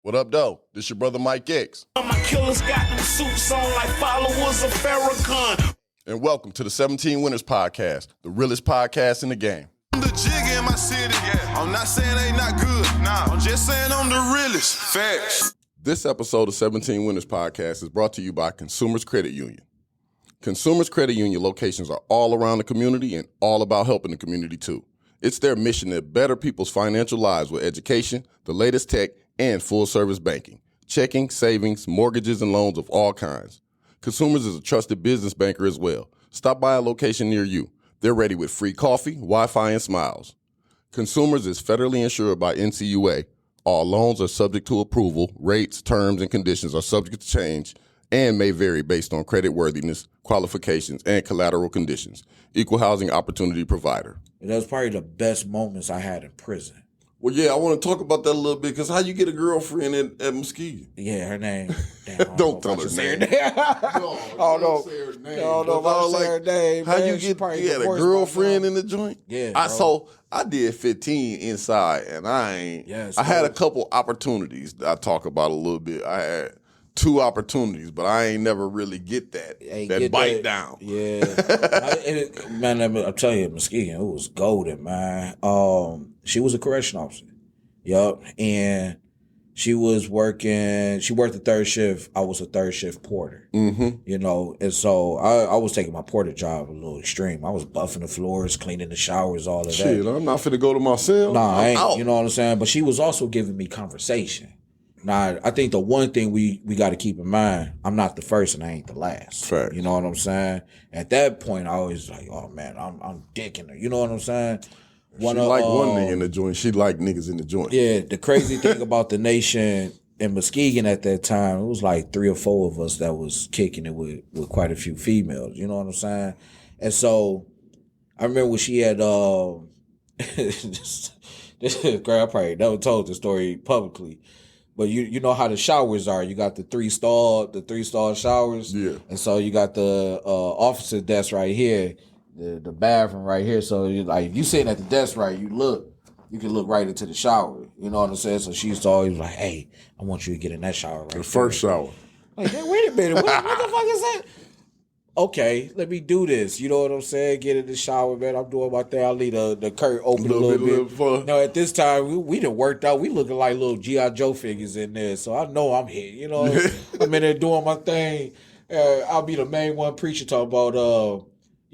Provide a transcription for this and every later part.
What up, though? This your brother Mike X. My killers got them suits on like followers of Farrakhan. And welcome to the 17 Winners Podcast, the realest podcast in the game. I'm the jig in my city, yeah. I'm not saying they not good, nah. I'm just saying I'm the realest. Facts. This episode of 17 Winners Podcast is brought to you by Consumers Credit Union. Consumers Credit Union locations are all around the community and all about helping the community too. It's their mission to better people's financial lives with education, the latest tech, and full-service banking, checking, savings, mortgages, and loans of all kinds. Consumers is a trusted business banker as well. Stop by a location near you. They're ready with free coffee, Wi-Fi, and smiles. Consumers is federally insured by NCUA. All loans are subject to approval. Rates, terms, and conditions are subject to change and may vary based on credit worthiness, qualifications, and collateral conditions. Equal housing opportunity provider. That was probably the best moments I had in prison. Well, yeah, I want to talk about that a little bit because how you get a girlfriend at Muskegon? Yeah, her name. Damn, Don't tell her name. Don't say her name. Don't know if I say her name. How you get a girlfriend in the joint? Yeah, I did 15 inside, and I had a couple opportunities that I talk about a little bit. I had 2 opportunities, but I ain't never really get that bite down. Yeah. Man, I'm telling you, Muskegon, it was golden, man. She was a correction officer. Yup. And she worked the third shift. I was a third shift porter. Mm-hmm. You know, and so I was taking my porter job a little extreme. I was buffing the floors, cleaning the showers, all of that. Shit, I'm not finna go to my cell. Nah, I ain't. You know what I'm saying? But she was also giving me conversation. Now, I think the one thing we got to keep in mind, I'm not the first and I ain't the last. Fact. You know what I'm saying? At that point, I always like, oh man, I'm dicking her. You know what I'm saying? She like one nigga in the joint. She like niggas in the joint. Yeah, the crazy thing about the nation in Muskegon at that time, it was like 3 or 4 of us that was kicking it with quite a few females. You know what I'm saying? And so I remember when she had this girl, I probably never told the story publicly. But you know how the showers are. You got the three stall showers. Yeah. And so you got the officer desk right here, the bathroom right here. So you like if you sitting at the desk right, you can look right into the shower. You know what I'm saying? So she used to always like, hey, I want you to get in that shower right The first shower. Like, hey, wait a minute, what the fuck is that? Okay, let me do this. You know what I'm saying? Get in the shower, man. I'm doing my thing. I'll leave the curtain open a little bit. No, at this time, we done worked out. We looking like little G.I. Joe figures in there. So I know I'm here. You know, I'm in there doing my thing. I'll be the main one preaching talking about,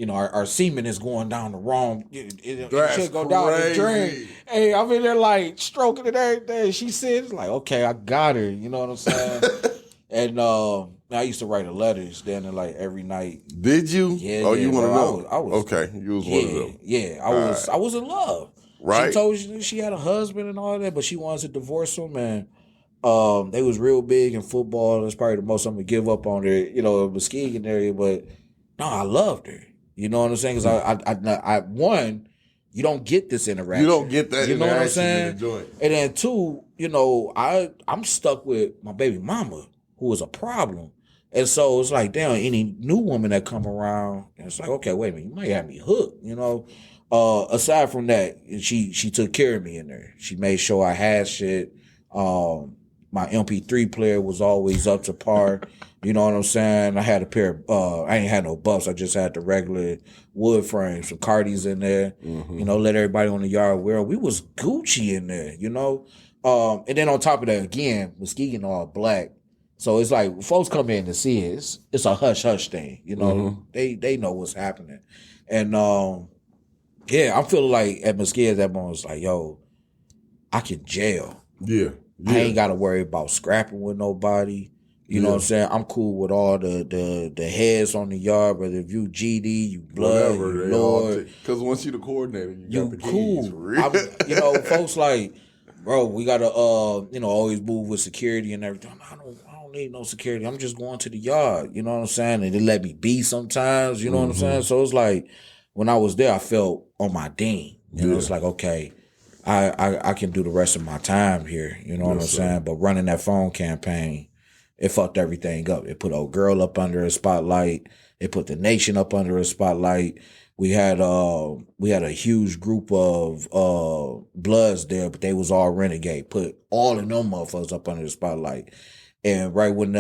our semen is going down the wrong. It should go down the drain. Hey, I'm in there like stroking it every day. She said, like, okay, I got her. You know what I'm saying? And I used to write her letters then and like every night. Did you? Yeah. Oh, you want to know? I was okay. You was one of them. Yeah, I was in love. Right. She told you she had a husband and all that, but she wanted to divorce him. And they was real big in football. That's probably the most I'm gonna give up on her, Muskegon area. But no, I loved her. You know what I'm saying? Because I one, you don't get this interaction. You don't get that. You know what I'm saying? In the joint. And then 2, I'm stuck with my baby mama, who was a problem. And so it's like, damn, any new woman that come around, and it's like, okay, wait a minute, you might have me hooked, Aside from that, she took care of me in there. She made sure I had shit. My MP3 player was always up to par. You know what I'm saying? I had a pair of, I ain't had no buffs. I just had the regular wood frames, some Cardis in there. Mm-hmm. Let everybody on the yard wear. We was Gucci in there, And then on top of that, again, Muskegon all black. So it's like folks come in to see it. It's a hush thing, Mm-hmm. They know what's happening, and I'm feeling like at Muskegon at that moment it's like, yo, I can jail. Yeah. I ain't got to worry about scrapping with nobody. You know what I'm saying? I'm cool with all the heads on the yard, whether if you GD, you blood, whatever, you Lord. Because once you the coordinator, you got the keys. Cool. Folks like, bro, we gotta always move with security and everything. I don't need no security. I'm just going to the yard. You know what I'm saying? And they let me be sometimes. You know what I'm saying? So it's like when I was there, I felt on my ding. It's like, okay, I can do the rest of my time here. You know what I'm saying? But running that phone campaign, it fucked everything up. It put old girl up under a spotlight. It put the nation up under a spotlight. we had a huge group of Bloods there, but they was all renegade. Put all of them motherfuckers up under the spotlight. And right when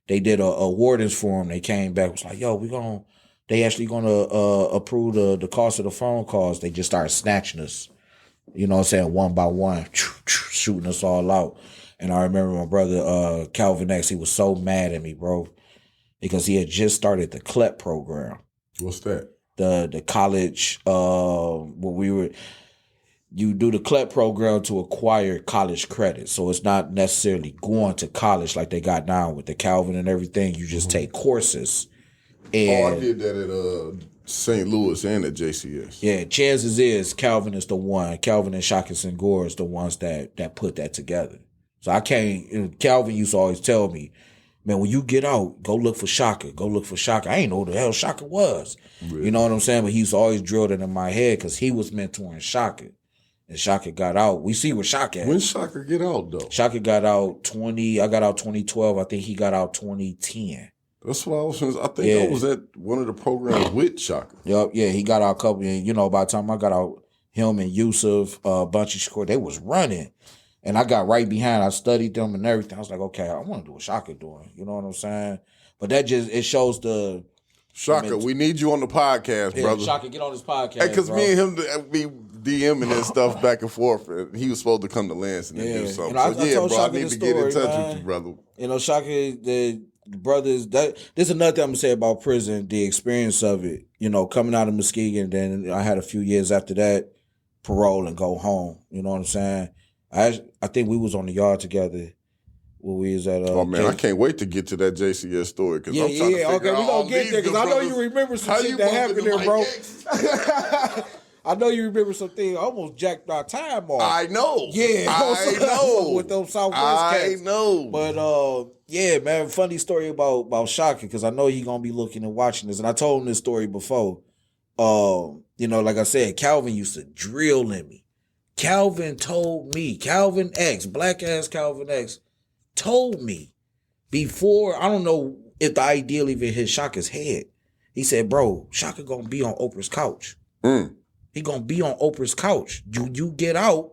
they did a wardens forum, they came back, was like, yo, they actually gonna approve the cost of the phone calls. They just started snatching us, you know what I'm saying, one by one, shooting us all out. And I remember my brother Calvin X, he was so mad at me, bro, because he had just started the CLEP program. What's that? The college, you do the CLEP program to acquire college credit. So it's not necessarily going to college like they got now with the Calvin and everything. You just take courses. And I did that at St. Louis and at JCS. Yeah, chances is Calvin is the one. Calvin and Shaka Senghor is the ones that put that together. So Calvin used to always tell me, man, when you get out, go look for Shaka. Go look for Shaka. I ain't know who the hell Shaka was. Really? You know what I'm saying? But he used to always drilled it in my head because he was mentoring Shaka. And Shaka got out. We see where Shaka at. When Shaka get out, though? Shaka got out I got out 2012. I think he got out 2010. That's what I was saying. I think I was at one of the programs with Shaka. Yep, yeah, he got out a couple. You know, by the time I got out, him and Yusuf, Bunchy Shakur, they was running. And I got right behind. I studied them and everything. I was like, okay, I want to do what Shaka doing. You know what I'm saying? But that it shows the... Shaka, we need you on the podcast, brother. Shaka, get on this podcast, because me and him be DMing and stuff back and forth. And he was supposed to come to Lansing and do something. I told bro, Shaka I need to get in touch with you, brother. You know, Shaka, the brothers, this is another thing I'm going to say about prison, the experience of it. You know, coming out of Muskegon, then I had a few years after that, parole and go home. You know what I'm saying? I think we was on the yard together when we was at. Oh man, I can't wait to get to that JCS story because I'm trying to figure out. Okay, we gonna get there because I know you remember some shit that happened there, bro. I know you remember some things. I almost jacked our time off. I know. Yeah, I know. with those Southwest cats. I know. But yeah, man, funny story about Shaka because I know he gonna be looking and watching this, and I told him this story before. You know, like I said, Calvin used to drill in me. Calvin told me, Calvin X, black ass Calvin X, told me before, I don't know if the idea even hit Shaka's head. He said, bro, Shaka gonna be on Oprah's couch. He gonna be on Oprah's couch. You get out,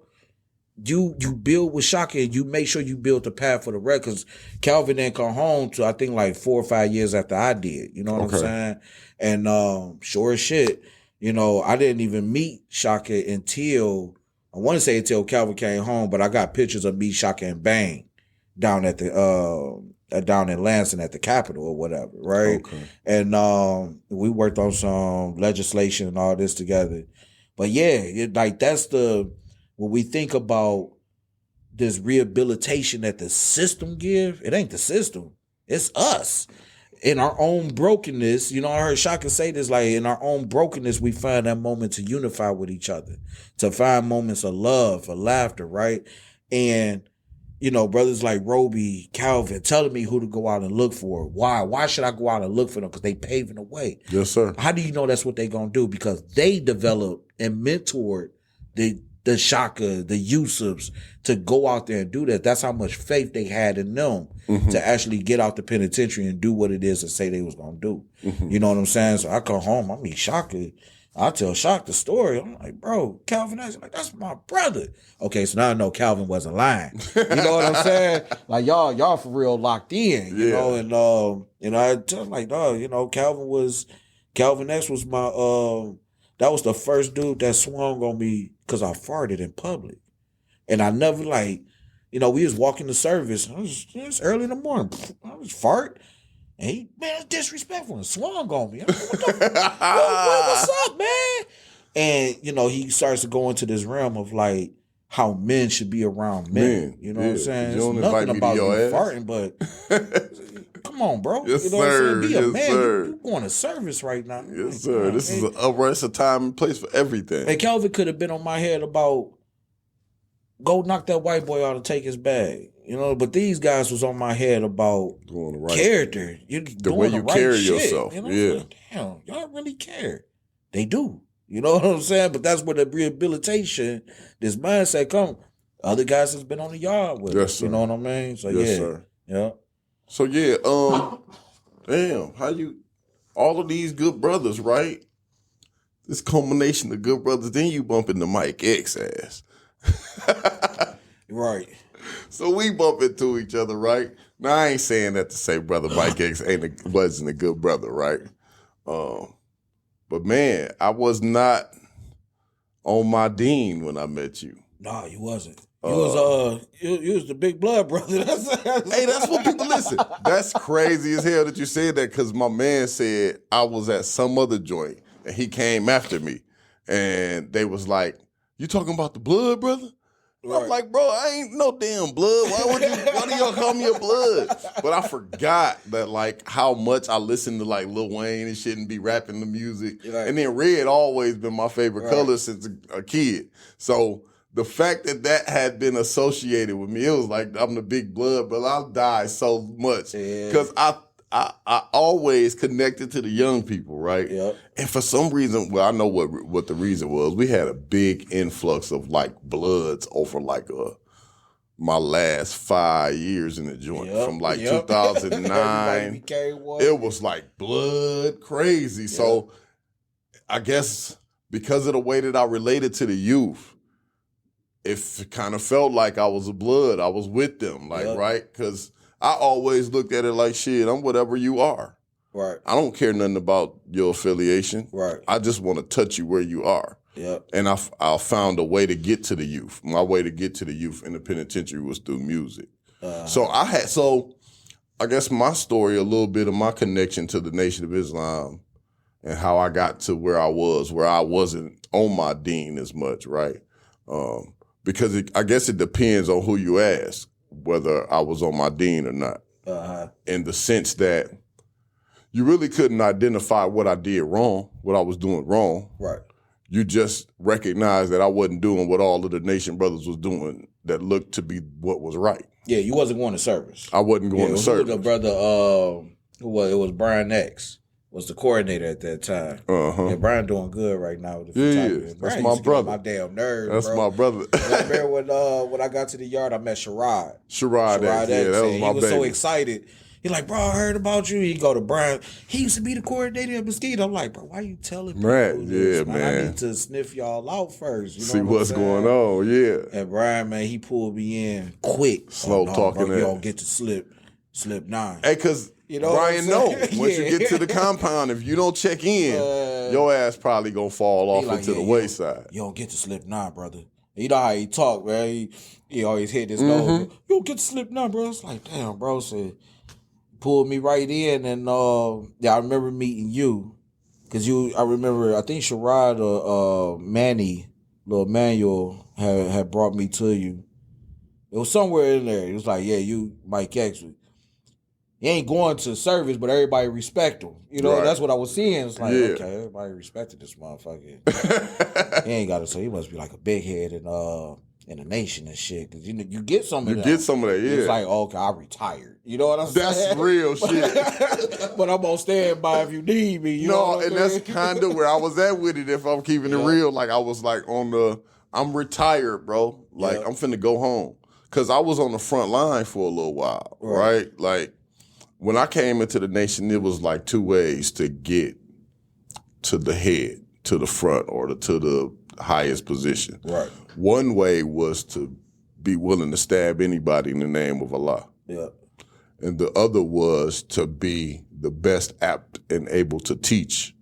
you build with Shaka and you make sure you build the path for the rest. Because Calvin didn't come home to I think like 4 or 5 years after I did. You know what I'm saying? And sure as shit, you know, I didn't even meet Shaka until Calvin came home, but I got pictures of me, Shaka, and Bang down at the down in Lansing at the Capitol or whatever, right? Okay. And we worked on some legislation and all this together. But yeah, that's when we think about this rehabilitation that the system give, it ain't the system, it's us. In our own brokenness, you know, I heard Shaka say this, like, in our own brokenness, we find that moment to unify with each other, to find moments of love, of laughter, right? And, you know, brothers like Roby, Calvin, telling me who to go out and look for. Why? Why should I go out and look for them? Because they paving the way. Yes, sir. How do you know that's what they going to do? Because they developed and mentored the Shaka, the Yusufs to go out there and do that. That's how much faith they had in them to actually get out the penitentiary and do what it is to say they was going to do. You know what I'm saying? So I come home, I meet Shaka. I tell Shaka the story. I'm like, bro, Calvin X, like, that's my brother. Okay, so now I know Calvin wasn't lying. You know what I'm saying? Like, y'all for real locked in, you know? And, you know, I tell him, like, dog, you know, Calvin X was my, that was the first dude that swung on me because I farted in public. And I never, like, you know, we was walking to service. It was early in the morning. I was fart. And he, man, it's disrespectful and swung on me. I'm like, what the what's up, man? And, you know, he starts to go into this realm of, like, how men should be around men. You know what I'm saying? You don't it's invite nothing me to about your you ass. farting, but come on, bro. Yes, you know sir. what I'm saying? Be a Yes, man. sir. You going to service right now. Yes, like, sir. You know, This is a time and place for everything. And Kelvin could have been on my head about go knock that white boy out and take his bag. You know, but these guys was on my head about doing the right character. You the way you carry yourself. You know? Yeah. Like, damn, y'all really care. They do. You know what I'm saying? But that's where the rehabilitation, this mindset come. Other guys has been on the yard with us. Sir. You know what I mean? So yes, yeah. Sir. Yeah. So yeah, damn, how you all of these good brothers, right? this culmination of good brothers. Then you bump into Mike X ass. Right. So we bump into each other, right? Now I ain't saying that to say brother Mike X wasn't a good brother, right? But man, I was not on my dean when I met you. No, you wasn't. You was the big blood brother. Hey, that's what people listen. That's crazy as hell that you said that, because my man said I was at some other joint and he came after me, and they was like, "You talking about the blood brother?" Right. I'm like, bro, I ain't no damn blood. Why do y'all call me a blood? But I forgot that, like, how much I listened to, like, Lil Wayne and shit and be rapping the music. Right. And then red always been my favorite color since a kid. So the fact that had been associated with me, it was like I'm the big blood, but I died so much. Because I always connected to the young people, right? Yep. And for some reason, well, I know what the reason was. We had a big influx of like bloods over like my last 5 years in the joint. From like 2009. It was like blood crazy. Yep. So I guess because of the way that I related to the youth, it kind of felt like I was a blood. I was with them, like, right? Because I always looked at it like, shit, I'm whatever you are. Right. I don't care nothing about your affiliation. Right. I just want to touch you where you are. Yep. And I found a way to get to the youth. My way to get to the youth in the penitentiary was through music. So I guess my story, a little bit of my connection to the Nation of Islam and how I got to where I was, where I wasn't on my dean as much, right? Because I guess it depends on who you ask, whether I was on my dean or not. In the sense that you really couldn't identify what I did wrong, what I was doing wrong. Right. You just recognized that I wasn't doing what all of the Nation brothers was doing that looked to be what was right. Yeah, you wasn't going to service. I wasn't going to service. The brother, it was Brian X. Was the coordinator at that time. Yeah, Brian doing good right now with the photography. That's my brother. My damn nerve. That's my brother. I remember when I got to the yard, I met Sherrod. Sherrod X, yeah, that was my baby. He was so excited. He like, bro, I heard about you. He go to Brian. He used to be the coordinator at Mesquite. I'm like, bro, why you telling me this? Man, I need to sniff y'all out first. You know see what's going on, yeah. And Brian, man, he pulled me in quick. Slow talking. Bro, you don't get to slip 9. Hey, because you know Brian once you get to the compound, if you don't check in, your ass probably gonna fall off into the wayside. You don't get to slip 9, brother. You know how he talk, man. He always hit his nose. You don't get to slip 9, bro. It's like, damn, bro. So pulled me right in, and I remember meeting you, because I remember, I think Sherrod or Manny, little Manuel, had brought me to you. It was somewhere in there. It was like, yeah, you, Mike X. He ain't going to service, but everybody respect him. You know, that's what I was seeing. It's like, okay, everybody respected this motherfucker. He ain't got to say, he must be like a big head in the nation and shit. Because you get some of that. You get some of that, yeah. It's like, okay, I retired. You know what I'm saying? That's real shit. But I'm on standby if you need me. You know and that's kind of where I was at with it, if I'm keeping it real. Like, I was like I'm retired, bro. Like, I'm finna go home. Because I was on the front line for a little while, right? Like, when I came into the Nation, it was like 2 ways to get to the head, to the front, or to the highest position. Right. One way was to be willing to stab anybody in the name of Allah. Yeah. And the other was to be the best apt and able to teach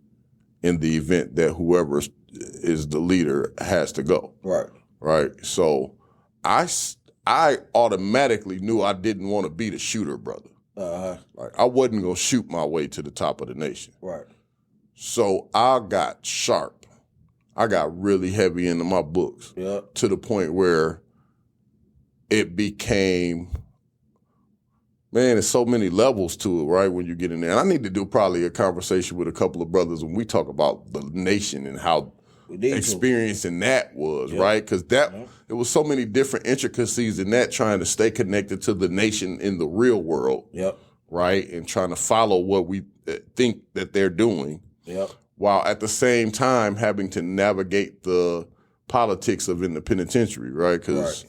in the event that whoever is the leader has to go. Right. Right. So I automatically knew I didn't want to be the shooter brother. Like, I wasn't going to shoot my way to the top of the nation. Right. So I got sharp. I got really heavy into my books to the point where it became, man, there's so many levels to it, right, when you get in there. And I need to do probably a conversation with a couple of brothers when we talk about the nation and how experiencing that was, right? Because it was so many different intricacies in that, trying to stay connected to the nation in the real world, right? And trying to follow what we think that they're doing, while at the same time having to navigate the politics of in the penitentiary, right? Because,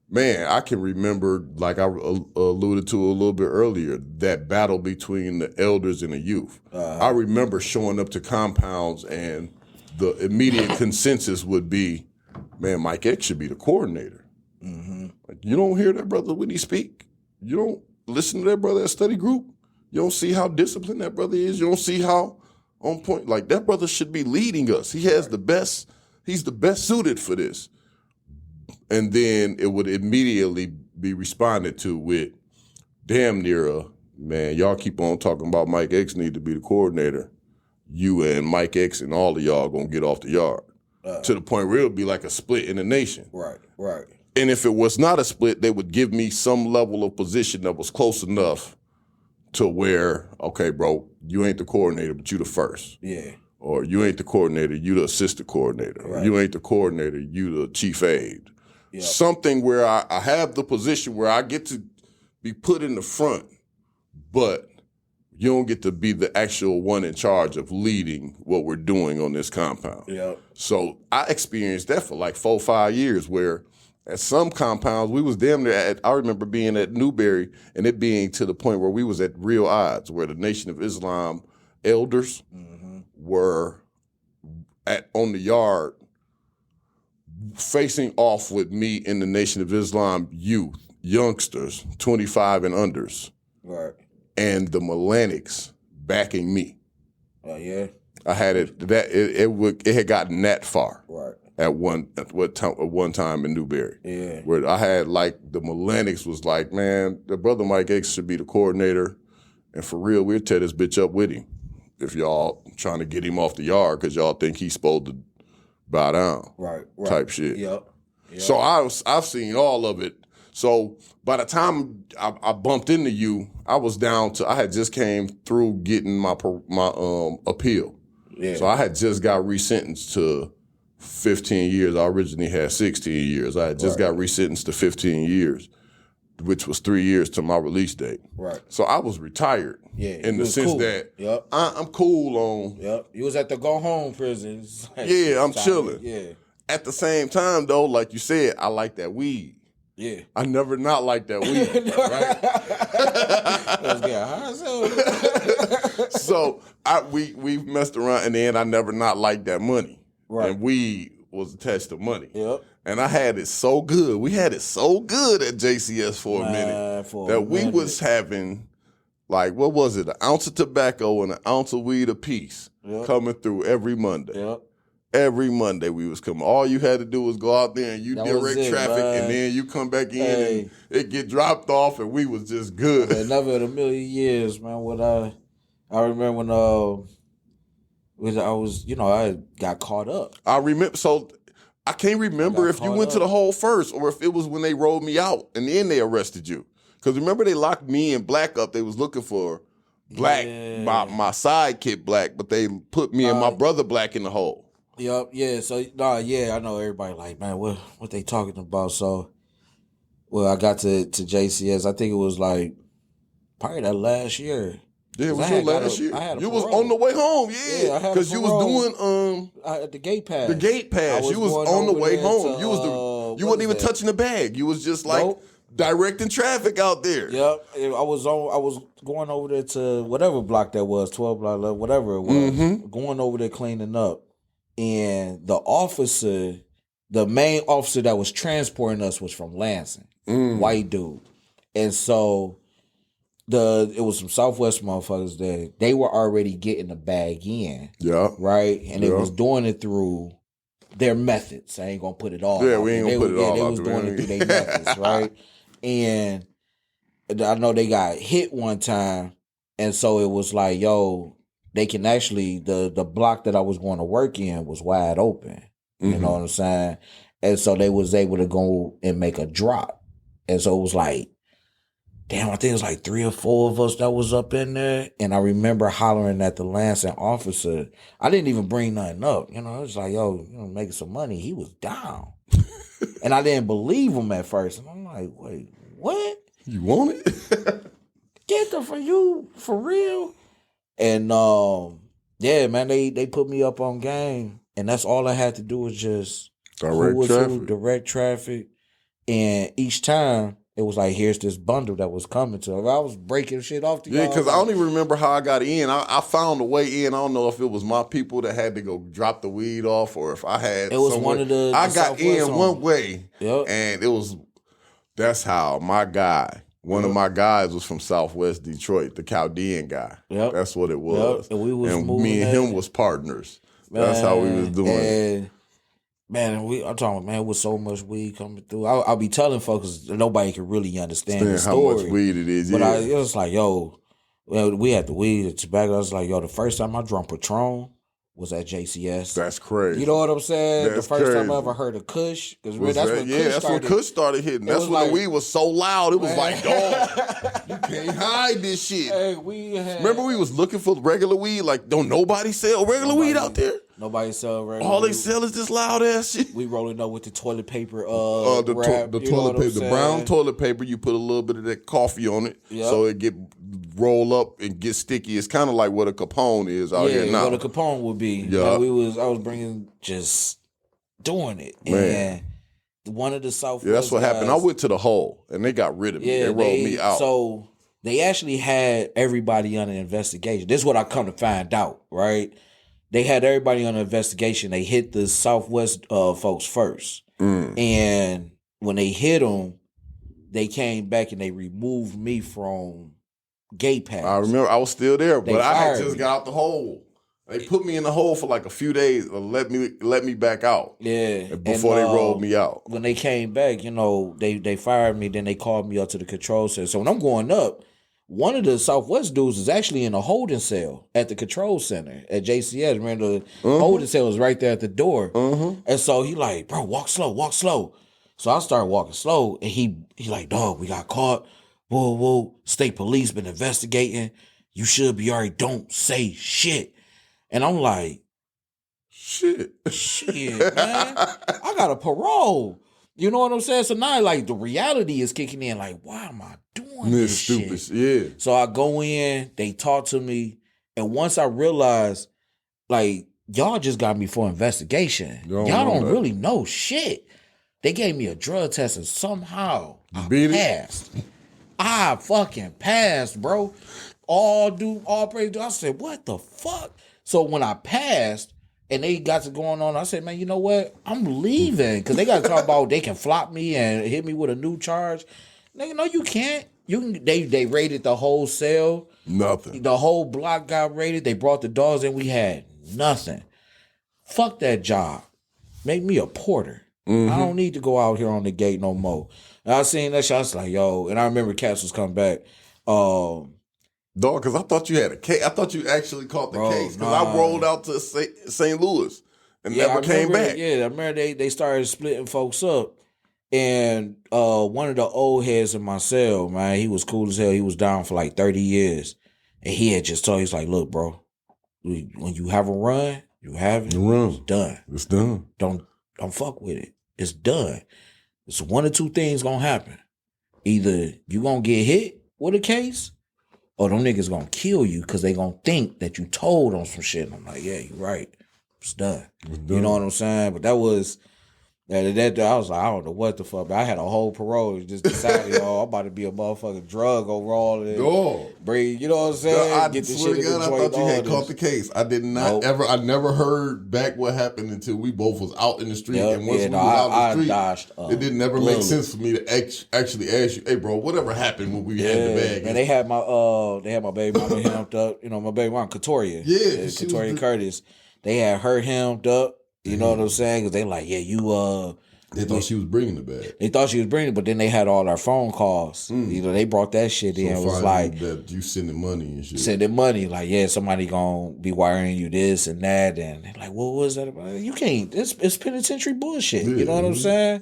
man, I can remember, like I alluded to a little bit earlier, that battle between the elders and the youth. I remember showing up to compounds and the immediate consensus would be, man, Mike X should be the coordinator. Like, you don't hear that brother when he speak. You don't listen to that brother at study group. You don't see how disciplined that brother is. You don't see how on point. Like, that brother should be leading us. He has the best. He's the best suited for this. And then it would immediately be responded to with damn near man, y'all keep on talking about Mike X need to be the coordinator. You and Mike X and all of y'all gonna get off the yard. To the point where it would be like a split in the nation. Right. And if it was not a split, they would give me some level of position that was close enough to where, okay, bro, you ain't the coordinator, but you the first. Yeah. Or you ain't the coordinator, you the assistant coordinator. Right. Or you ain't the coordinator, you the chief aide. Yep. Something where I have the position where I get to be put in the front, but you don't get to be the actual one in charge of leading what we're doing on this compound. Yep. So I experienced that for like 4 or 5 years where at some compounds we was damn near I remember being at Newberry and it being to the point where we was at real odds, where the Nation of Islam elders were on the yard facing off with me in the Nation of Islam youth, youngsters, 25 and unders. Right. And the Melanics backing me. Oh yeah. I had it had gotten that far. Right. At one time in Newberry. Yeah. Where I had like the Melanics was like, man, the brother Mike X should be the coordinator. And for real, we'll tear this bitch up with him if y'all trying to get him off the yard because y'all think he's supposed to bow down. Right. Type shit. Yep. So I've seen all of it. So by the time I bumped into you, I was down to, I had just came through getting my appeal. Yeah. So I had just got resentenced to 15 years. I originally had 16 years. I had just got resentenced to 15 years, which was 3 years to my release date. Right. So I was retired. Yeah. In the sense cool. that Yep. I'm cool on. Yep. You was at the go home prison. Like, Yeah, I'm chilling. Yeah. At the same time, though, like you said, I like that weed. Yeah. I never not liked that weed, right? Let's get high. So we messed around, and then I never not liked that money. Right. And weed was attached to money. Yep. And I had it so good. We had it so good at JCS for a minute we was having, like, what was it? An ounce of tobacco and an ounce of weed apiece coming through every Monday. Yep. Every Monday we was coming. All you had to do was go out there and you That was direct it, traffic, man. and then you come back in and it get dropped off, and we was just good. Man, never in a million years, man. What I remember when I was, I got caught up. I remember. So I can't remember if you went to the hole first or if it was when they rolled me out and then they arrested you. Because remember they locked me and Black up. They was looking for Black, my sidekick Black, but they put me and my brother Black in the hole. Yep, yeah. So I know everybody like, man, what they talking about? So, well, I got to JCS. I think it was like probably that last year. Yeah, it was your last year. You was on the way home, yeah, because you was doing the gate pass. The gate pass. You was on the way home. You wasn't even touching the bag. You was just like directing traffic out there. Yep, I was going over there to whatever block that was, 12 block, whatever it was. Mm-hmm. Going over there cleaning up. And the main officer that was transporting us was from Lansing, white dude. And so it was some Southwest motherfuckers there. They were already getting the bag in. Yeah. Right? And they was doing it through their methods. I ain't gonna put it all out. Yeah, we ain't gonna put it all out. They was doing it through their methods, right? And I know they got hit one time, and so it was like, yo, they can actually, the block that I was going to work in was wide open. You know what I'm saying? And so they was able to go and make a drop. And so it was like, damn, I think it was like 3 or 4 of us that was up in there. And I remember hollering at the Lansing officer. I didn't even bring nothing up. It was like, yo, making some money. He was down. And I didn't believe him at first. And I'm like, wait, what? You want it? Get them for you, for real? And yeah, man, they put me up on game, and that's all I had to do was just direct traffic. And each time it was like, here's this bundle that was coming to her. I was breaking shit off to y'all. Yeah, because I don't even remember how I got in. I found a way in. I don't know if it was my people that had to go drop the weed off or if I had. It was one of the I got in one way, Yep. and it was. That's how my guy. One of my guys was from Southwest Detroit, the Chaldean guy. Yep. That's what it was. Yep. And we was me and him was partners. That's how we was doing it. Man, I'm talking about, man, with so much weed coming through. I'll be telling folks nobody can really understand the story. How much weed it is, But it was like, yo, well, we had the weed, the tobacco. I was like, yo, the first time I drunk Patron was at JCS. That's crazy. You know what I'm saying? That's the first time I crazy. ever heard of Kush. That's when Kush started hitting. That's when like, the weed was so loud. It was man. like, dog, you can't hide this shit. Hey, Remember we was looking for regular weed? Like, don't nobody sell regular weed out there? Nobody sell regular All weed. they sell is this loud ass shit. We rolling up with the toilet paper the wrap, toilet paper, the brown toilet paper, you put a little bit of that coffee on it so it get roll up and get sticky. It's kind of like what a Capone is out here now. What a Capone would be. Yeah. I was bringing, just doing it. Man. And one of the Southwest that's what happened. I guys- went to the hole and they got rid of me. They rolled me out. So they actually had everybody under investigation. This is what I come to find out, right? They had everybody under investigation. They hit the Southwest folks first. And when they hit them, they came back and they removed me from gate pass. I remember I was still there, but I had just me. got out the hole. They put me in the hole for like a few days, let me back out. Yeah. Before they rolled me out. When they came back, they fired me, then they called me up to the control center. So when I'm going up, one of the Southwest dudes is actually in a holding cell at the control center at JCS. Remember, the holding cell was right there at the door. And so he like, bro, walk slow, walk slow. So I started walking slow, and he like, dog, we got caught. Whoa, state police been investigating. You should be all right. Don't say shit. And I'm like, shit, man. I got a parole. You know what I'm saying? So now, like, the reality is kicking in. Like, why am I doing this stupid shit? Yeah. So I go in, they talk to me, and once I realize, like, y'all just got me for investigation. Y'all don't really know shit. They gave me a drug test, and somehow I passed. I fucking passed, bro. All praise. I said, what the fuck? So when I passed, and they got to going on, I said, man, you know what? I'm leaving. Because they got to talk about they can flop me and hit me with a new charge. Nigga, no, you can't. They raided the whole cell. Nothing. The whole block got raided. They brought the dogs in. We had nothing. Fuck that job. Make me a porter. I don't need to go out here on the gate no more. And I seen that shit. I was like, yo. And I remember Cass was coming back. Dog, because I thought you had a case. I thought you actually caught the case. Because nah. I rolled out to St. Louis and never came back. Yeah, I remember they started splitting folks up. And one of the old heads in my cell, man, he was cool as hell. He was down for like 30 years. And he had just told, he's like, look, bro, when you have a run, you have it. It's done. It's done. Don't fuck with it. It's done. It's one or two things gonna happen. Either you gonna get hit with a case, or them niggas gonna kill you because they gonna think that you told on some shit. And I'm like, yeah, you're right. It's done. You know what I'm saying? But that was that I was like, I don't know what the fuck. But I had a whole parole. Just decided, I'm about to be a motherfucking drug overall. Breathe. You know what I'm saying? I Get the swear shit to God, I thought you had caught the case. I did not ever. I never heard back what happened until we both was out in the street. And once we was out in the street, it didn't never make sense for me to actually ask you, hey, bro, whatever happened when we had the bag? And they had my baby mama hemmed up. You know, my baby mama, Katoria. Yeah. Katoria Curtis. They had her hemmed up. You know what I'm saying? Because they like, yeah, you They thought she was bringing the bag. They thought she was bringing it, but then they had all our phone calls. You know, they brought that shit in. It was like that you sending money and shit. Sending money, like, yeah, somebody gonna be wiring you this and that, and they're like, what was that about? You can't. It's penitentiary bullshit. You know what I'm saying?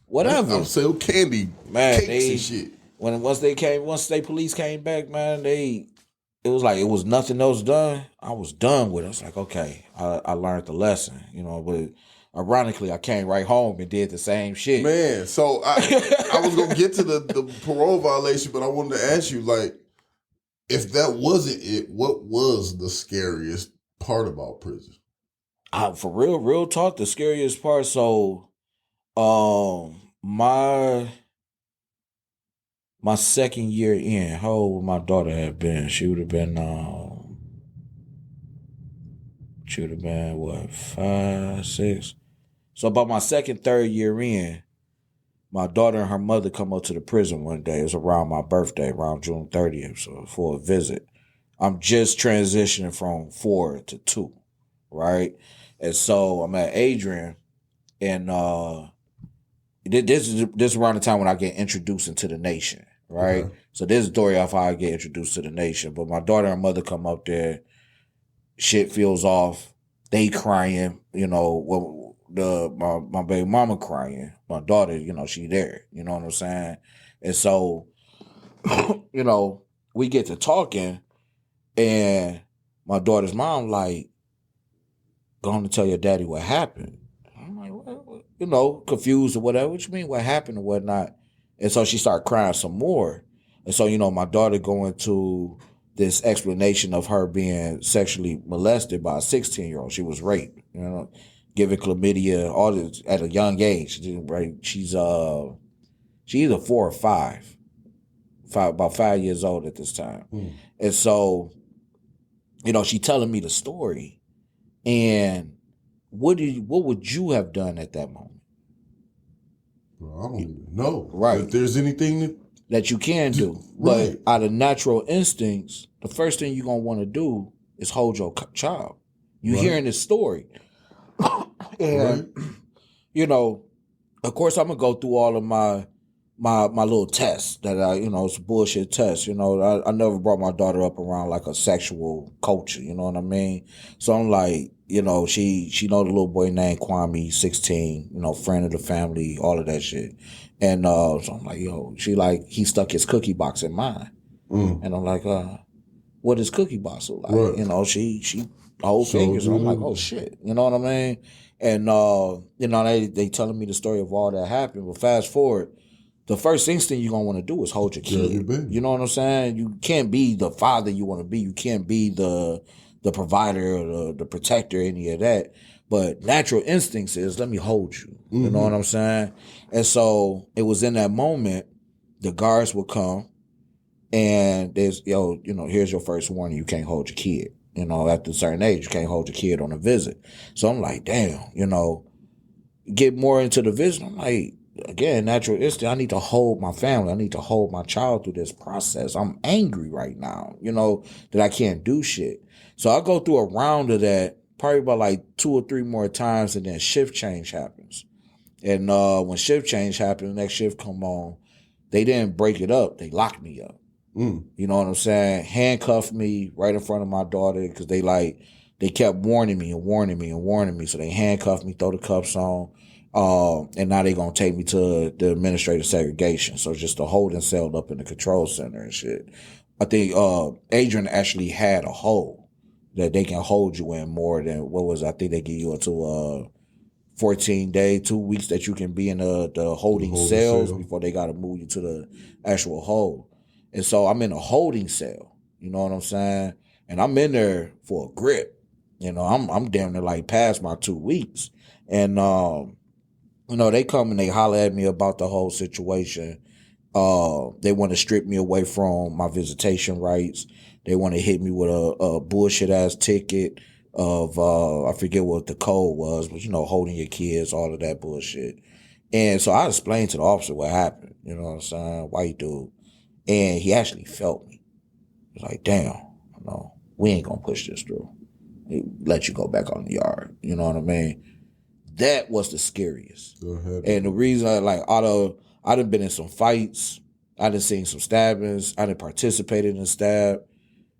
Whatever. I'm saying candy, man. Cakes and shit. Once state police came back, man, it was like it was nothing else done. I was done with it. I was like, okay, I learned the lesson, you know. But ironically, I came right home and did the same shit. Man, so I was gonna get to the parole violation, but I wanted to ask you, like, if that wasn't it, what was the scariest part about prison? For real talk, the scariest part. So, my my second year in, how old would my daughter have been? She would have been what, 5, 6? So about my second, third year in, my daughter and her mother come up to the prison one day. It was around my birthday, around June 30th, so for a visit. I'm just transitioning from 4 to 2, right? And so I'm at Adrian, and this is around the time when I get introduced into the nation, right? Okay. So this is the story of how I get introduced to the nation. But my daughter and mother come up there, shit feels off, they crying, you know, my baby mama crying, my daughter, you know, she there, you know what I'm saying? And so, you know, we get to talking, and my daughter's mom like, going to tell your daddy what happened. I'm like, what? You know, confused or whatever. What you mean, what happened or whatnot? And so she started crying some more. And so, you know, my daughter going to this explanation of her being sexually molested by a 16-year-old. She was raped, you know, given chlamydia, all this at a young age. Right? She's either 4 or 5, about 5 years old at this time. And so, you know, she telling me the story. And what would you have done at that moment? Well, I don't even know. Right. If there's anything that you can do. Right. But out of natural instincts, the first thing you're going to want to do is hold your child. You hearing this story. And, you know, of course, I'm going to go through all of my little tests that it's a bullshit test. You know, I never brought my daughter up around like a sexual culture. You know what I mean? So I'm like, you know, she know the little boy named Kwame, 16, you know, friend of the family, all of that shit. And so I'm like, yo, she like, he stuck his cookie box in mine. And I'm like, what does cookie box look like? Right. You know, she whole fingers. And I'm like, oh shit. You know what I mean? And, you know, they telling me the story of all that happened. But fast forward, the first instinct you're going to want to do is hold your kid. You know what I'm saying? You can't be the father you want to be. You can't be the provider or the protector, any of that. But natural instincts is, let me hold you. You know what I'm saying? And so it was in that moment, the guards would come and there's, here's your first warning. You can't hold your kid. You know, after a certain age, you can't hold your kid on a visit. So I'm like, damn, you know, get more into the visit. I'm like, again, natural instinct, I need to hold my family. I need to hold my child through this process. I'm angry right now, you know, that I can't do shit. So I go through a round of that, probably about like 2 or 3 more times, and then shift change happens. And when shift change happened, the next shift come on, they didn't break it up. They locked me up. You know what I'm saying? Handcuffed me right in front of my daughter because they kept warning me and warning me and warning me. So they handcuffed me, throw the cuffs on. And now they're going to take me to the administrative segregation. So just a holding cell up in the control center and shit. I think Adrian actually had a hole that they can hold you in more than, I think they give you until 14 days, 2 weeks that you can be in the holding cells before they got to move you to the actual hold. And so I'm in a holding cell, you know what I'm saying? And I'm in there for a grip. You know, I'm damn near like past my 2 weeks. And, you know, they come and they holler at me about the whole situation. They want to strip me away from my visitation rights. They want to hit me with a bullshit ass ticket of, I forget what the code was, but, you know, holding your kids, all of that bullshit. And so I explained to the officer what happened, you know what I'm saying? White dude. And he actually felt me. He was like, damn, you know, we ain't going to push this through. He let you go back on the yard. You know what I mean? That was the scariest. And the reason I done been in some fights. I done seen some stabbings. I done participated in stab.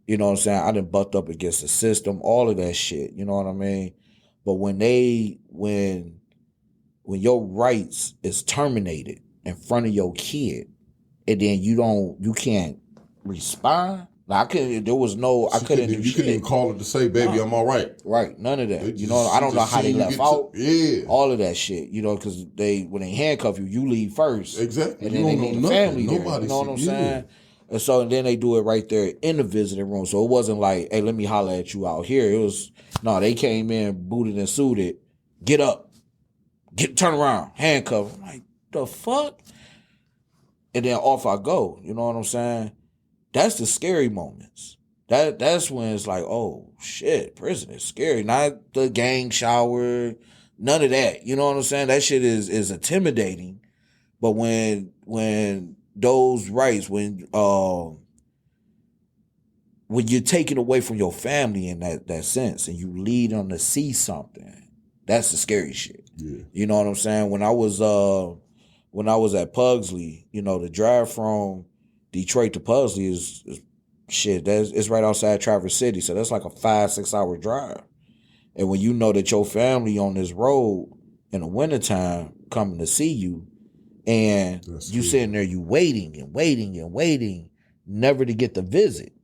You know what I'm saying? I done bucked up against the system, all of that shit. You know what I mean? But when your rights is terminated in front of your kid, and then you can't respond. Like I couldn't do shit. You couldn't even call it to say, baby, I'm all right. Right, none of that. You know, I don't know how they left out. All of that shit. You know, because when they handcuff you, you leave first. Exactly. And then they need the family there. You know what I'm saying? And so and then they do it right there in the visiting room. So it wasn't like, hey, let me holler at you out here. It was, no, they came in, booted and suited. Get up. Turn around. Handcuff. I'm like, the fuck? and then off I go. You know what I'm saying? That's the scary moments. That's when it's like, oh shit, prison is scary. Not the gang shower, none of that. You know what I'm saying? That shit is intimidating. But when those rights, when you're taken away from your family in that sense, and you lead them to see something, that's the scary shit. Yeah. You know what I'm saying? When I was at Pugsley, you know, the drive from Detroit to Pugsley is shit. It's right outside Traverse City, so that's like a 5-6 hour drive. And when you know that your family on this road in the wintertime coming to see you, and you sitting there, you waiting and waiting and waiting, never to get the visit.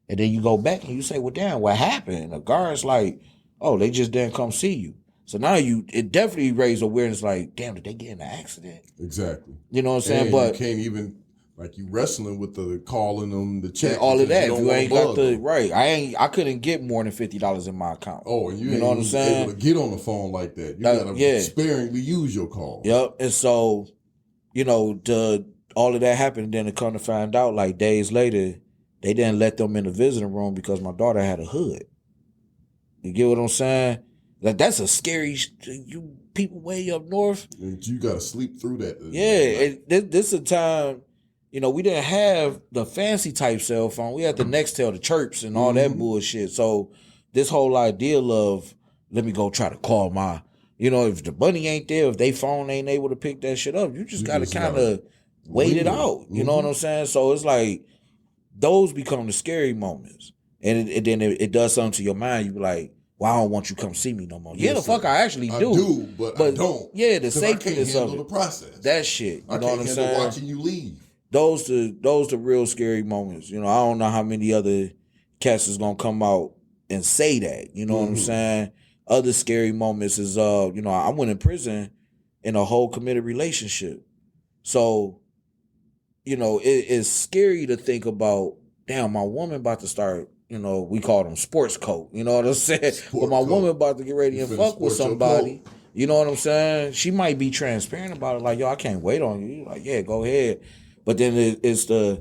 And then you go back and you say, well, damn, what happened? And the guard's like, oh, they just didn't come see you. So now it definitely raised awareness like, damn, did they get in an accident? Exactly. You know what I'm saying? And but you can't even, like, you wrestling with the calling them, the check. all of that. If you wanna ain't got bug the, them. right. I couldn't get more than $50 in my account. Oh, and you ain't know what I'm even saying? able to get on the phone like that. You gotta sparingly use your call. Yep. And so, you know, all of that happened, and then to come to find out, like days later, they didn't let them in the visiting room because my daughter had a hood. You get what I'm saying? Like, that's a scary, you people way up north. And you gotta sleep through that. Yeah, this is a time, you know, we didn't have the fancy type cell phone. We had the Nextel, the chirps, and all that bullshit. So this whole idea of, let me go try to call my, you know, if the money ain't there, if they phone ain't able to pick that shit up, you just gotta kind of wait it out. You know what I'm saying? So it's like, those become the scary moments. And then it does something to your mind. You be like, well, I don't want you to come see me no more. Yeah, the fuck I actually do. I do, but I don't. Yeah, the 'Cause safeness I can't of handle it. the process. That shit. You I know what can't I'm handle saying? watching you leave. Those the real scary moments. You know, I don't know how many other cats is gonna come out and say that. You know what I'm saying? Other scary moments is you know, I went in prison in a whole committed relationship. So, you know, it's scary to think about, damn, my woman about to start, you know, we call them sports coat. You know what I'm saying? But my woman about to get ready and fuck with somebody. You know what I'm saying? She might be transparent about it, like, yo, I can't wait on you. Like, yeah, go ahead. But then it's the,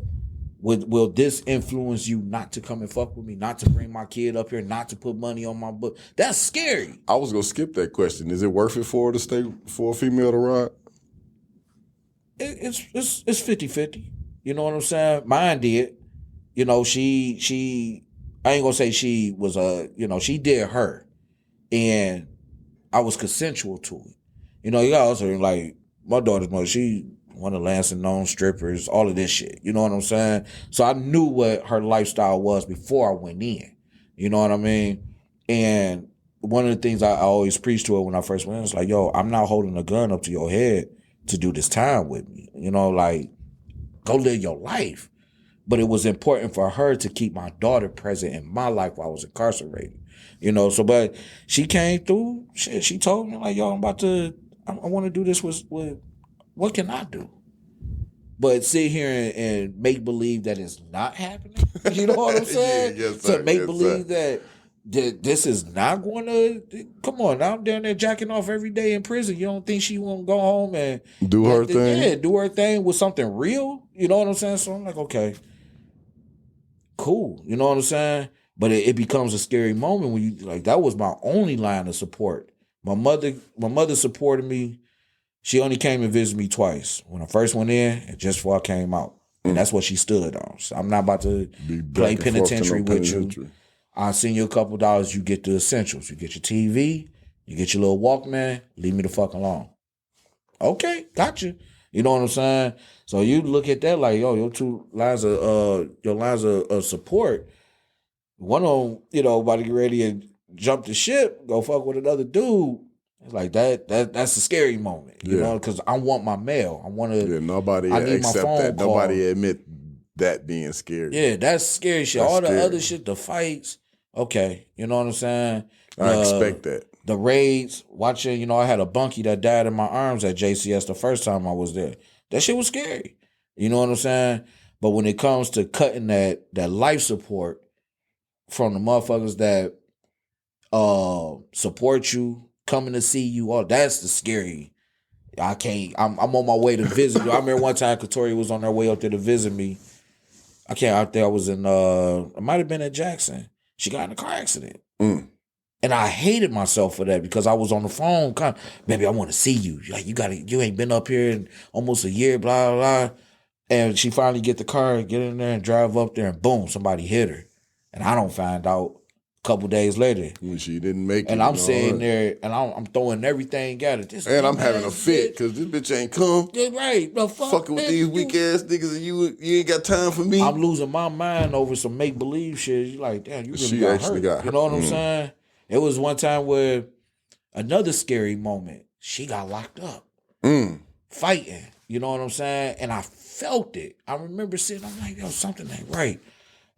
will this influence you not to come and fuck with me, not to bring my kid up here, not to put money on my book? That's scary. I was gonna skip that question. Is it worth it for her to stay for a female to ride? It's 50-50. You know what I'm saying? Mine did. You know, she I ain't gonna say she was you know, she did her. And I was consensual to it. You know, you got also, like, my daughter's mother, she one of Lansing known strippers, all of this shit. You know what I'm saying? So I knew what her lifestyle was before I went in. You know what I mean? And one of the things I always preached to her when I first went in was like, yo, I'm not holding a gun up to your head to do this time with me. You know, like, go live your life. But it was important for her to keep my daughter present in my life while I was incarcerated. You know, so, but she came through, she told me, like, yo, I want to do this with, what can I do? But sit here and make believe that it's not happening. You know what I'm saying? Yes, sir. To make believe that this is not going to, come on, now I'm down there jacking off every day in prison. You don't think she won't go home and Do her thing? Yeah, do her thing with something real. You know what I'm saying? So I'm like, okay, cool. You know what I'm saying? But it becomes a scary moment when you, like, that was my only line of support. My mother supported me. She only came and visited me twice. When I first went in and just before I came out. And that's what she stood on. So I'm not about to play penitentiary with you. I'll send you a couple dollars. You get the essentials. You get your TV. You get your little Walkman. Leave me the fuck alone. Okay, gotcha. You know what I'm saying? So you look at that like, yo, your lines of support. One of them, you know, about to get ready and jump the ship, go fuck with another dude. It's like that's a scary moment, you know, because I want my mail. I want to. Yeah, nobody I need accept my phone that. call. Nobody admit that being scary. Yeah, that's scary shit. That's All scary. the other shit, the fights, okay, you know what I'm saying? I expect that. The raids, watching, you know, I had a bunkie that died in my arms at JCS the first time I was there. That shit was scary. You know what I'm saying? But when it comes to cutting that life support from the motherfuckers that support you, coming to see you, all that's the scary. I can't. I'm on my way to visit you. I remember one time Katori was on her way up there to visit me. I can't. Out there, I was in. I might have been in Jackson. She got in a car accident, and I hated myself for that because I was on the phone. Baby, I want to see you. Like you ain't been up here in almost a year. Blah blah blah. And she finally get the car, get in there, and drive up there, and boom, somebody hit her, and I don't find out. Couple days later, when she didn't make it, and I'm sitting there, and I'm throwing everything at it. And I'm having a fit because this bitch ain't come. Yeah, right? No, fucking with these weak ass niggas, and you ain't got time for me. I'm losing my mind over some make believe shit. You like, damn, you really she got actually hurt. got hurt. You know what I'm saying? It was one time where another scary moment. She got locked up, fighting. You know what I'm saying? And I felt it. I remember sitting. I'm like, yo, something ain't right.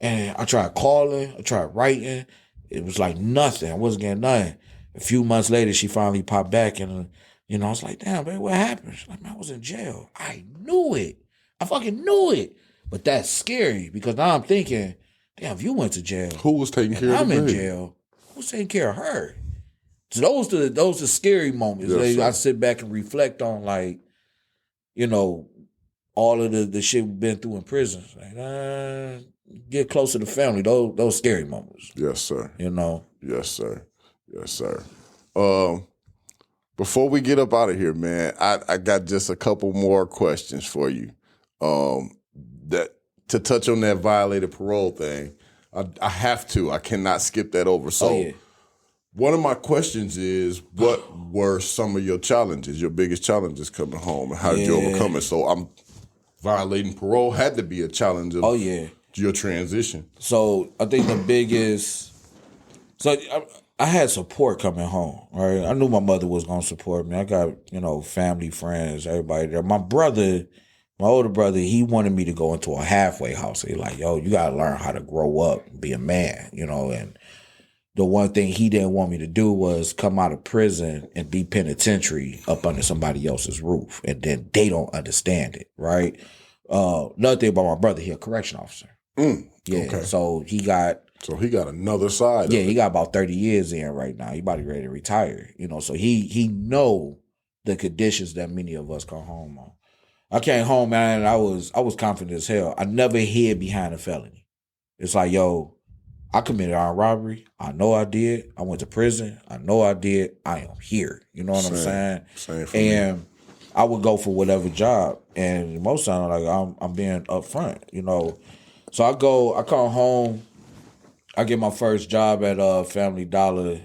And I tried calling. I tried writing. It was like nothing. I wasn't getting nothing. A few months later, she finally popped back, and I was like, "Damn, baby, what happened?" She's like, "Man, I was in jail." I knew it. I fucking knew it. But that's scary because now I'm thinking, "Damn, if you went to jail, who was taking care of I'm the in baby? jail. Who's taking care of her?" So those are scary moments. Yes, I sit back and reflect on, like, all of the shit we've been through in prison. Like, get closer to family. Those scary moments. Yes, sir. Yes, sir. Yes, sir. Before we get up out of here, man, I got just a couple more questions for you. That to touch on that violated parole thing, I have to. I cannot skip that over. So, one of my questions is, what were some of your challenges, your biggest challenges coming home, and how did you overcome it? So, I'm violating parole had to be a challenge of your transition. So I think the biggest, I had support coming home, right? I knew my mother was going to support me. I got, family, friends, everybody there. My older brother, he wanted me to go into a halfway house. He like, yo, you got to learn how to grow up and be a man, and the one thing he didn't want me to do was come out of prison and be penitentiary up under somebody else's roof. And then they don't understand it, right? Another thing about my brother, he a correction officer. Okay. So he got another side. Yeah, he got about 30 years in right now. He about to be ready to retire. So he know the conditions that many of us come home on. I came home, man, and I was confident as hell. I never hid behind a felony. It's like, yo, I committed armed robbery. I know I did. I went to prison. I know I did. I am here. You know what I'm saying? Same for and me. I would go for whatever job, and most time, like, I'm being upfront. So I come home. I get my first job at Family Dollar.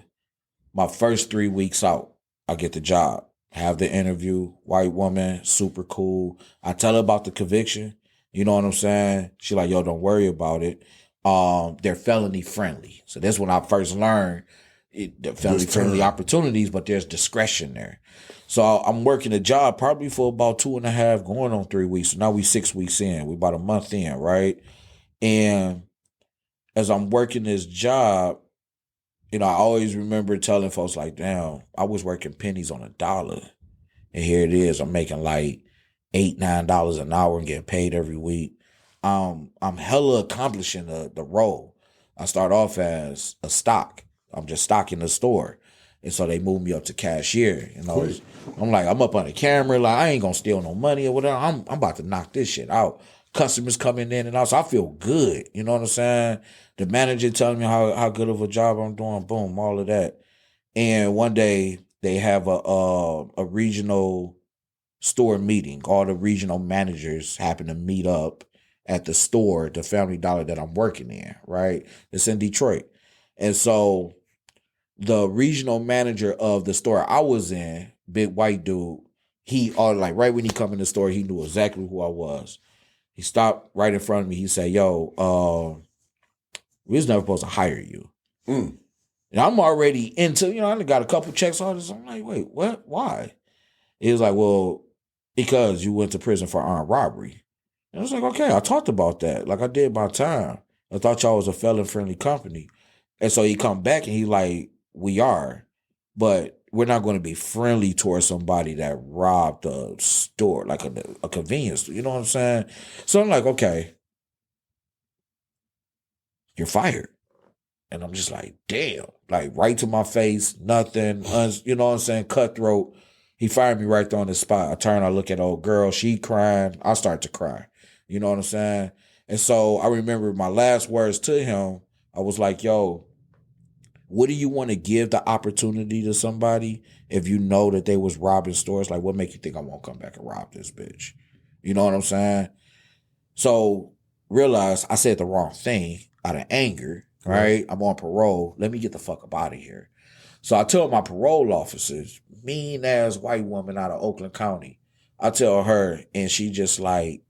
My first 3 weeks out, I get the job. Have the interview. White woman, super cool. I tell her about the conviction. You know what I'm saying? She like, yo, don't worry about it. They're felony friendly. So that's when I first learned the felony friendly opportunities, but there's discretion there. So I'm working a job probably for about 2.5, going on 3 weeks. So now we 6 weeks in. We about a month in, right? And as I'm working this job, I always remember telling folks like, damn, I was working pennies on $1. And here it is. I'm making like $8, $9 an hour and getting paid every week. I'm hella accomplishing the role. I start off as a stock. I'm just stocking the store. And so they moved me up to cashier. I'm like, I'm up on the camera. Like, I ain't going to steal no money or whatever. I'm about to knock this shit out. Customers coming in and out. So I feel good. You know what I'm saying? The manager telling me how good of a job I'm doing. Boom, all of that. And one day they have a regional store meeting. All the regional managers happen to meet up at the store, the Family Dollar that I'm working in, right? It's in Detroit. And so the regional manager of the store I was in, big white dude, right when he come in the store, he knew exactly who I was. He stopped right in front of me. He said, yo, we was never supposed to hire you. And I'm already into, I got a couple checks on this. I'm like, wait, what? Why? He was like, well, because you went to prison for armed robbery. And I was like, okay, I talked about that. Like, I did my time. I thought y'all was a felon-friendly company. And so he come back and he like, we are, but we're not going to be friendly towards somebody that robbed a store, like a convenience store. You know what I'm saying? So I'm like, okay, you're fired. And I'm just like, damn, like right to my face, nothing, you know what I'm saying, cutthroat. He fired me right there on the spot. I turn, I look at old girl, she crying. I start to cry. You know what I'm saying? And so I remember my last words to him. I was like, yo, what do you want to give the opportunity to somebody if you know that they was robbing stores? Like, what make you think I won't come back and rob this bitch? You know what I'm saying? So realize I said the wrong thing out of anger, right? I'm on parole. Let me get the fuck up out of here. So I tell my parole officers, mean ass white woman out of Oakland County. I tell her, and she just like,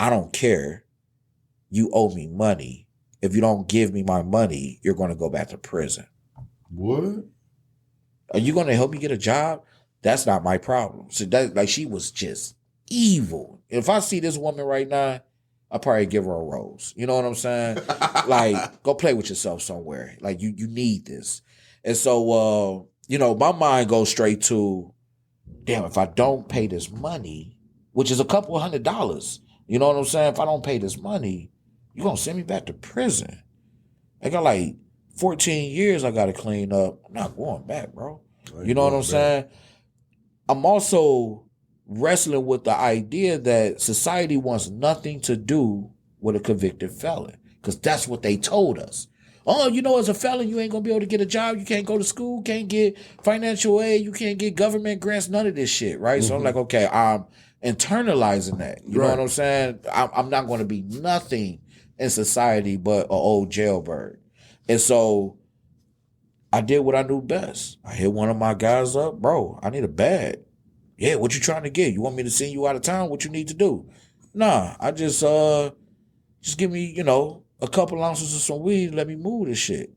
I don't care. You owe me money. If you don't give me my money, you're going to go back to prison. What? Are you going to help me get a job? That's not my problem. So that, like, she was just evil. If I see this woman right now, I'll probably give her a rose. You know what I'm saying? Like, go play with yourself somewhere. Like, you need this. And so, my mind goes straight to, damn, if I don't pay this money, which is a couple $100, you know what I'm saying? If I don't pay this money, you're going to send me back to prison. I got like 14 years I got to clean up. I'm not going back, bro. You know what I'm saying? I'm also wrestling with the idea that society wants nothing to do with a convicted felon, because that's what they told us. Oh, as a felon, you ain't going to be able to get a job. You can't go to school, can't get financial aid, you can't get government grants, none of this shit, right? Mm-hmm. So I'm like, okay, I'm internalizing that. You know what I'm saying? I'm not going to be nothing in society but an old jailbird. And so I did what I knew best. I hit one of my guys up, bro, I need a bag. Yeah, what you trying to get? You want me to send you out of town? What you need to do? Nah, I just give me, a couple ounces of some weed, let me move this shit.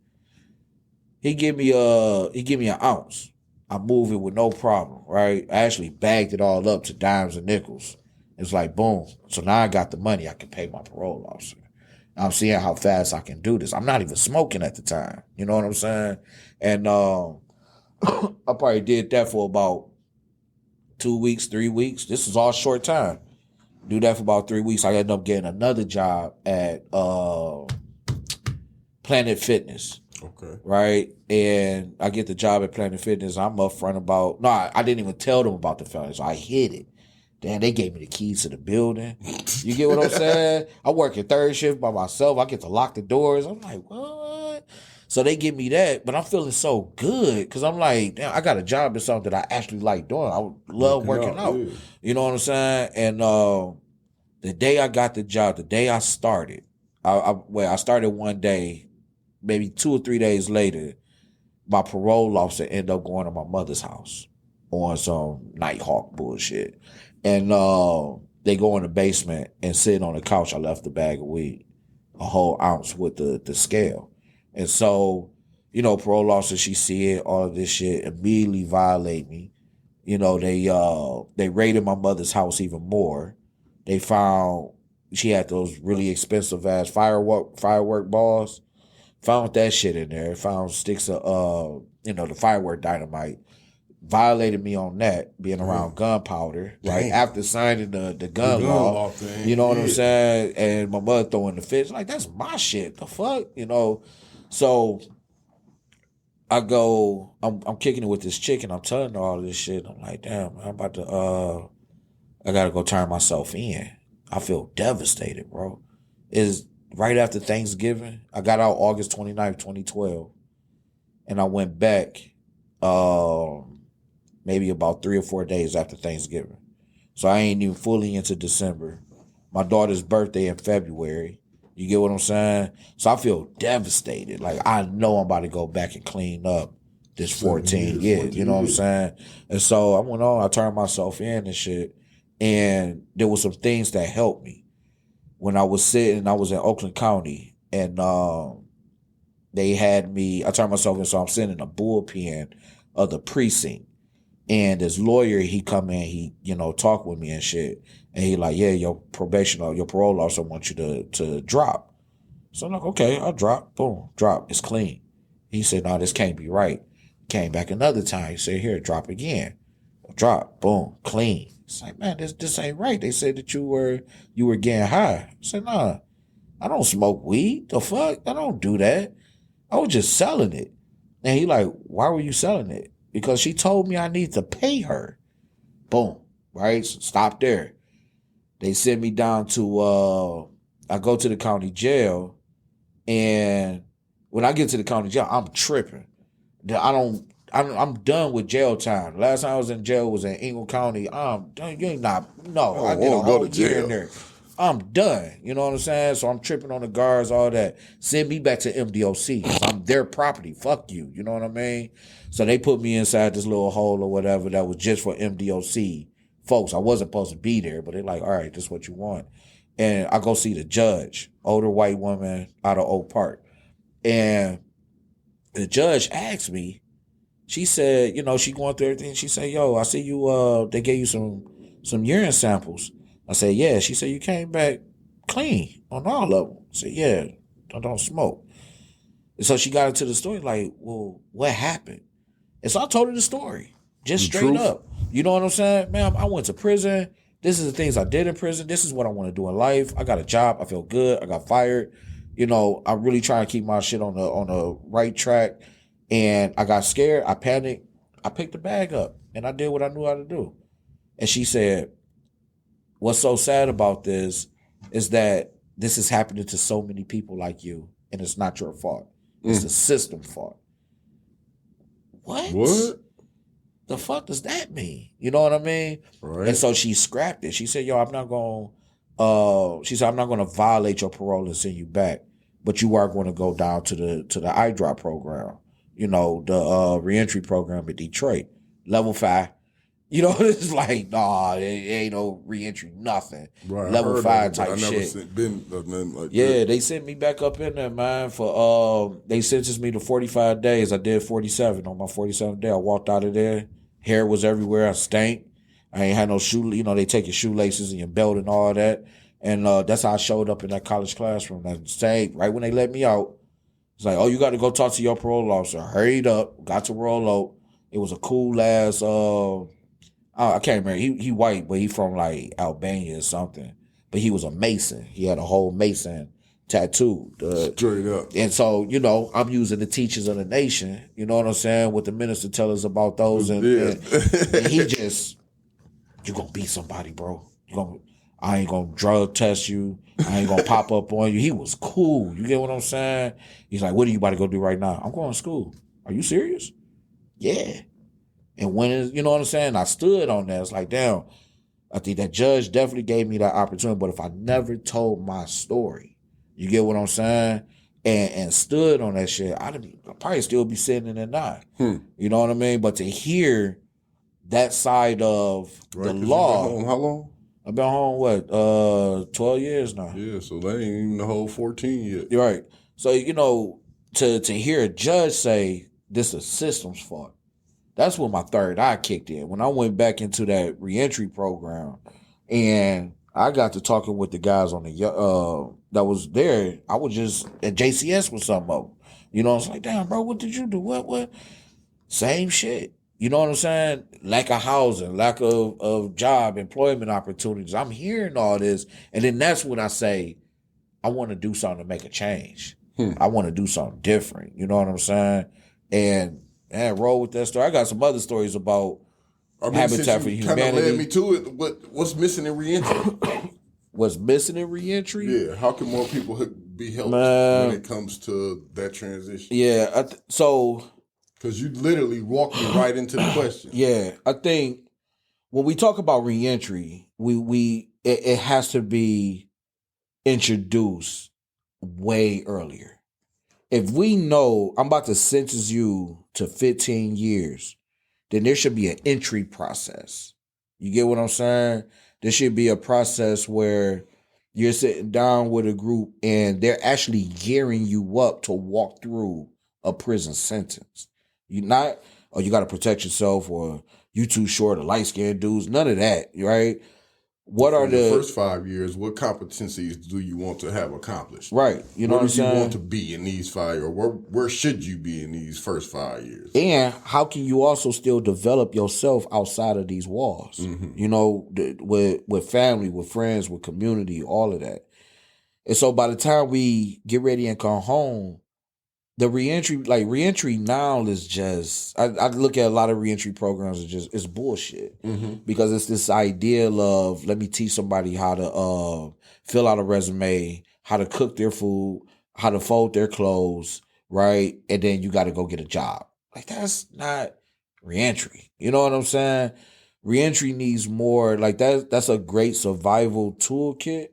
He give me an ounce. I move it with no problem, right? I actually bagged it all up to dimes and nickels. It's like, boom. So now I got the money. I can pay my parole officer. I'm seeing how fast I can do this. I'm not even smoking at the time. You know what I'm saying? And I probably did that for about 2 weeks, 3 weeks. This is all short time. Do that for about 3 weeks. I ended up getting another job at Planet Fitness. Okay. Right? And I get the job at Planet Fitness. I'm upfront about, I didn't even tell them about the felonies. I hid it. Damn, they gave me the keys to the building. You get what I'm saying? I work at third shift by myself. I get to lock the doors. I'm like, what? So they give me that, but I'm feeling so good because I'm like, damn, I got a job in something that I actually like doing. I love working out. Yeah. You know what I'm saying? And the day I got the job, the day I started, I started one day, maybe 2 or 3 days later, my parole officer ended up going to my mother's house on some Nighthawk bullshit. And they go in the basement and sit on the couch. I left the bag of weed, a whole ounce with the scale. And so, parole officer, she see it, all of this shit, immediately violate me. They raided my mother's house even more. They found she had those really expensive ass firework balls. Found that shit in there. Found sticks of the firework dynamite. Violated me on that, being around gunpowder, right? After signing the gun law thing. You know what I'm saying? And my mother throwing the fist. Like, that's my shit. The fuck? So I go, I'm kicking it with this chick and I'm telling her all this shit. I'm like, damn, I'm about to, I gotta go turn myself in. I feel devastated, bro. It's right after Thanksgiving. I got out August 29th, 2012. And I went back, maybe about 3 or 4 days after Thanksgiving. So I ain't even fully into December. My daughter's birthday in February. You get what I'm saying? So I feel devastated. Like, I know I'm about to go back and clean up this 14 years. You know what I'm saying? And so I went on, I turned myself in and shit. And there was some things that helped me. When I was in Oakland County and they had me, I turned myself in, so I'm sitting in a bullpen of the precinct. And this lawyer, he come in, he, talk with me and shit. And he like, yeah, your probation or your parole officer wants you to drop. So I'm like, okay, I'll drop. Boom, drop. It's clean. He said, no, this can't be right. Came back another time. He said, here, drop again. Drop. Boom, clean. It's like, man, this ain't right. They said that you were getting high. I said, nah, I don't smoke weed. The fuck? I don't do that. I was just selling it. And he like, why were you selling it? Because she told me I need to pay her. Boom. Right? So stop there. They send me down to, I go to the county jail, and when I get to the county jail, I'm tripping. I'm done with jail time. Last time I was in jail was in Ingle County. I did a whole year in there. I'm done. You know what I'm saying? So I'm tripping on the guards, all that. Send me back to MDOC because I'm their property. Fuck you. You know what I mean? So they put me inside this little hole or whatever that was just for MDOC folks. I wasn't supposed to be there, but they're like, all right, this is what you want. And I go see the judge, older white woman out of Oak Park. And the judge asked me, she said, she going through everything. She said, yo, I see you, they gave you some urine samples. I said, yeah. She said, you came back clean on all of them. I said, yeah, I don't smoke. And so she got into the story like, well, what happened? And so I told her the story, just straight up. You know what I'm saying? Ma'am, I went to prison. This is the things I did in prison. This is what I want to do in life. I got a job. I feel good. I got fired. I'm really trying to keep my shit on the right track. And I got scared. I panicked. I picked the bag up and I did what I knew how to do. And she said, what's so sad about this is that this is happening to so many people like you, and it's not your fault. It's the system's fault. What? The fuck does that mean? You know what I mean? Right. And so she scrapped it. She said, yo, I'm not going to violate your parole and send you back, but you are going to go down to the eye drop program, the reentry program in Detroit, level 5. It's like, nah, it ain't no reentry, nothing. Right, level 5 type I shit. Never been nothing like yeah, that. they sent me back up in there, man, for they sentenced me to 45 days. I did 47. On my 47th day, I walked out of there. Hair was everywhere. I stank. I ain't had no shoe. They take your shoelaces and your belt and all that. And that's how I showed up in that college classroom. That same, right when they let me out, it's like, oh, you got to go talk to your parole officer. Hurried up, got to roll out. It was a cool ass. I can't remember. He white, but he from like Albania or something. But he was a Mason. He had a whole Mason tattoo. Straight up. And so, I'm using the teachers of the nation. You know what I'm saying? What the minister tell us about those. And he just, you going to be somebody, bro. I ain't going to drug test you. I ain't going to pop up on you. He was cool. You get what I'm saying? He's like, what are you about to go do right now? I'm going to school. Are you serious? Yeah. And when, you know what I'm saying? I stood on that. It's like, damn, I think that judge definitely gave me that opportunity. But if I never told my story, you get what I'm saying? And stood on that shit, I'd probably still be sitting in there now. You know what I mean? But to hear that side of the law. You been home how long? I've been home, 12 years now. Yeah, so that ain't even the whole 14 yet. You're right. So, to hear a judge say this is system's fault, that's when my third eye kicked in. When I went back into that reentry program and I got to talking with the guys on the that was there, I was just at JCS with some of them. I was like, damn, bro, what did you do? What? Same shit. You know what I'm saying? Lack of housing, lack of job, employment opportunities. I'm hearing all this. And then that's when I say, I want to do something to make a change. I want to do something different. You know what I'm saying? And roll with that story. I got some other stories about Habitat for Humanity. Kind of led me to it. What's missing in reentry? What's missing in reentry? Yeah. How can more people be helped when it comes to that transition? Yeah. Because you literally walked me right into the question. Yeah. I think when we talk about reentry, it has to be introduced way earlier. If we know I'm about to sentence you to 15 years, then there should be an entry process. You get what I'm saying? There should be a process where you're sitting down with a group and they're actually gearing you up to walk through a prison sentence. You're not, you got to protect yourself, or you too short, or light-skinned dudes, none of that, right? What are the first 5 years? What competencies do you want to have accomplished? Right, you know what I'm saying? Where do you want to be in these 5 years? Or where should you be in these first 5 years? And how can you also still develop yourself outside of these walls? With family, with friends, with community, all of that. And so by the time we get ready and come home, the reentry now is just I look at a lot of reentry programs as it's bullshit because it's this idea of let me teach somebody how to fill out a resume, how to cook their food, how to fold their clothes, right? And then you got to go get a job. Like that's not reentry. You know what I'm saying? Reentry needs more like that. That's a great survival toolkit.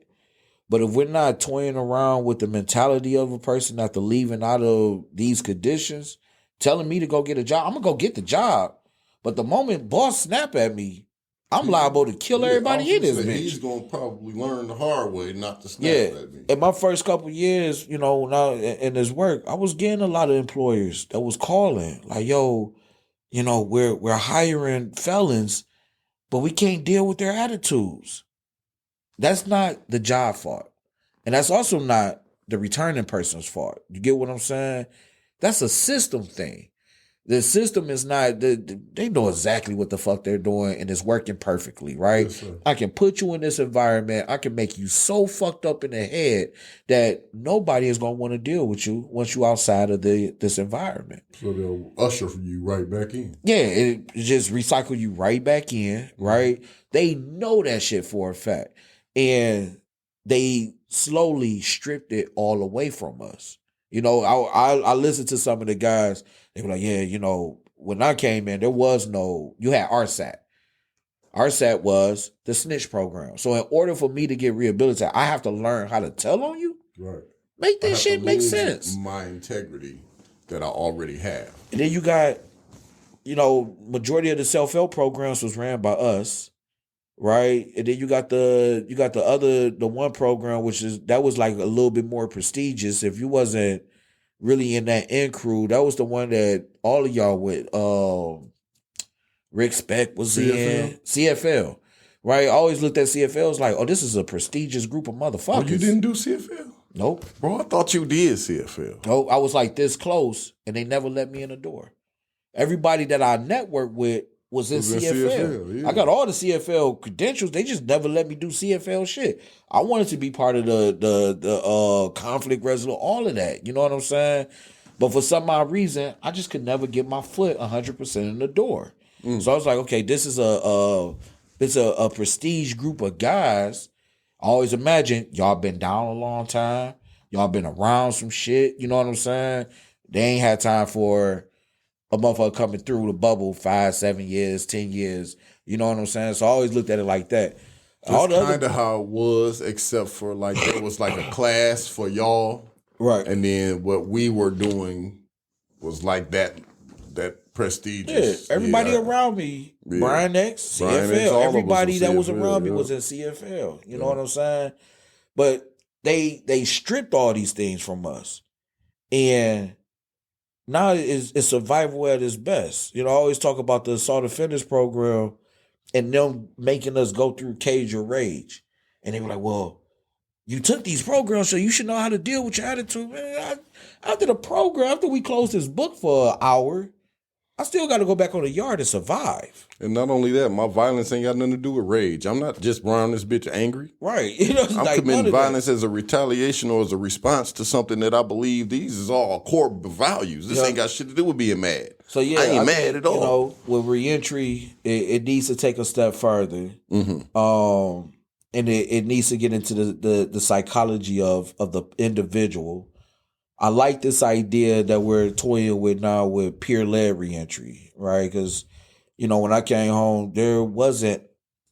But if we're not toying around with the mentality of a person after leaving out of these conditions, telling me to go get a job, I'm going to go get the job. But the moment boss snap at me, I'm liable to kill everybody in this bitch. He's going to probably learn the hard way not to snap at me. In my first couple of years, now in this work, I was getting a lot of employers that was calling like, yo, we're hiring felons, but we can't deal with their attitudes. That's not the job fault. And that's also not the returning person's fault. You get what I'm saying? That's a system thing. The system is not, they know exactly what the fuck they're doing and it's working perfectly, right? Yes, I can put you in this environment. I can make you so fucked up in the head that nobody is going to want to deal with you once you're outside of this environment. So they'll usher you right back in. Yeah, it just recycle you right back in, right? They know that shit for a fact. And they slowly stripped it all away from us. I listened to some of the guys. They were like, yeah, when I came in, there was you had RSAT. RSAT was the snitch program. So in order for me to get rehabilitated, I have to learn how to tell on you. Right. Make this shit make sense. My integrity that I already have. And then you got, majority of the self-help programs was ran by us. Right, and then you got the one program that was like a little bit more prestigious. If you wasn't really in that in crew, that was the one that all of y'all with. Rick Speck was in CFL, right? I always looked at CFL as like, oh, this is a prestigious group of motherfuckers. Oh, you didn't do CFL? Nope, bro. I thought you did CFL. Nope, I was like this close, and they never let me in the door. Everybody that I networked with was in CFL. Yeah. I got all the CFL credentials. They just never let me do CFL shit. I wanted to be part of the conflict resolution, all of that. You know what I'm saying? But for some odd reason, I just could never get my foot 100% in the door. So I was like, okay, this is a prestige group of guys. I always imagine y'all been down a long time. Y'all been around some shit. You know what I'm saying? They ain't had time for a motherfucker coming through the bubble 5, 7 years, 10 years. You know what I'm saying? So I always looked at it like that. That's kind of how it was, except for like there was like a class for y'all. Right. And then what we were doing was like that prestigious. Yeah, everybody around me, Brian X, CFL, everybody that was around me was in CFL. You know what I'm saying? But they stripped all these things from us. And now it's survival at its best. I always talk about the assault offenders program and them making us go through Cage of Rage. And they were like, well, you took these programs, so you should know how to deal with your attitude. Man, after the program, after we closed this book for an hour, I still got to go back on the yard to survive. And not only that, my violence ain't got nothing to do with rage. I'm not just around this bitch angry. Right. I'm like committing violence as a retaliation or as a response to something that I believe these is all core values. This ain't got shit to do with being mad. So I ain't mad at all. With reentry, it needs to take a step further. Mm-hmm. And it needs to get into the psychology of the individual. I like this idea that we're toying with now with peer-led reentry, right? Because, when I came home, there wasn't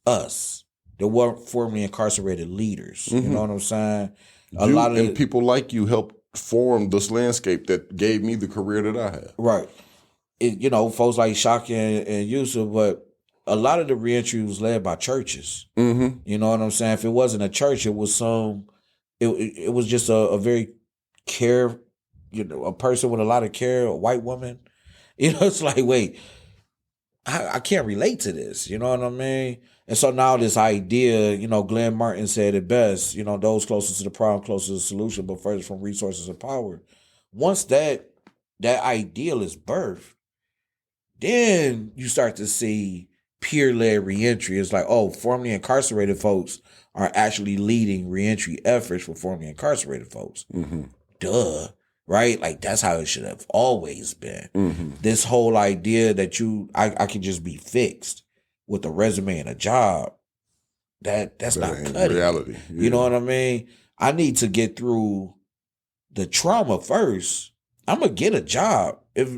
us. There weren't formerly incarcerated leaders. Mm-hmm. You know what I'm saying? And people like you helped form this landscape that gave me the career that I had. Right. Folks like Shaka and Yusuf, but a lot of the reentry was led by churches. Mm-hmm. You know what I'm saying? If it wasn't a church, it was it was just a very care, a person with a lot of care, a white woman. It's like, wait, I can't relate to this. You know what I mean? And so now this idea, Glenn Martin said it best, those closest to the problem, closest to the solution, but furthest from resources and power. Once that ideal is birthed, then you start to see peer-led reentry. It's like, oh, formerly incarcerated folks are actually leading reentry efforts for formerly incarcerated folks. Mm-hmm. Duh. right? Like that's how it should have always been. Mm-hmm. This whole idea that I can just be fixed with a resume and a job, that's not ain't cutting reality. it. Yeah. You know what I mean? I need to get through the trauma first. I'm gonna get a job. If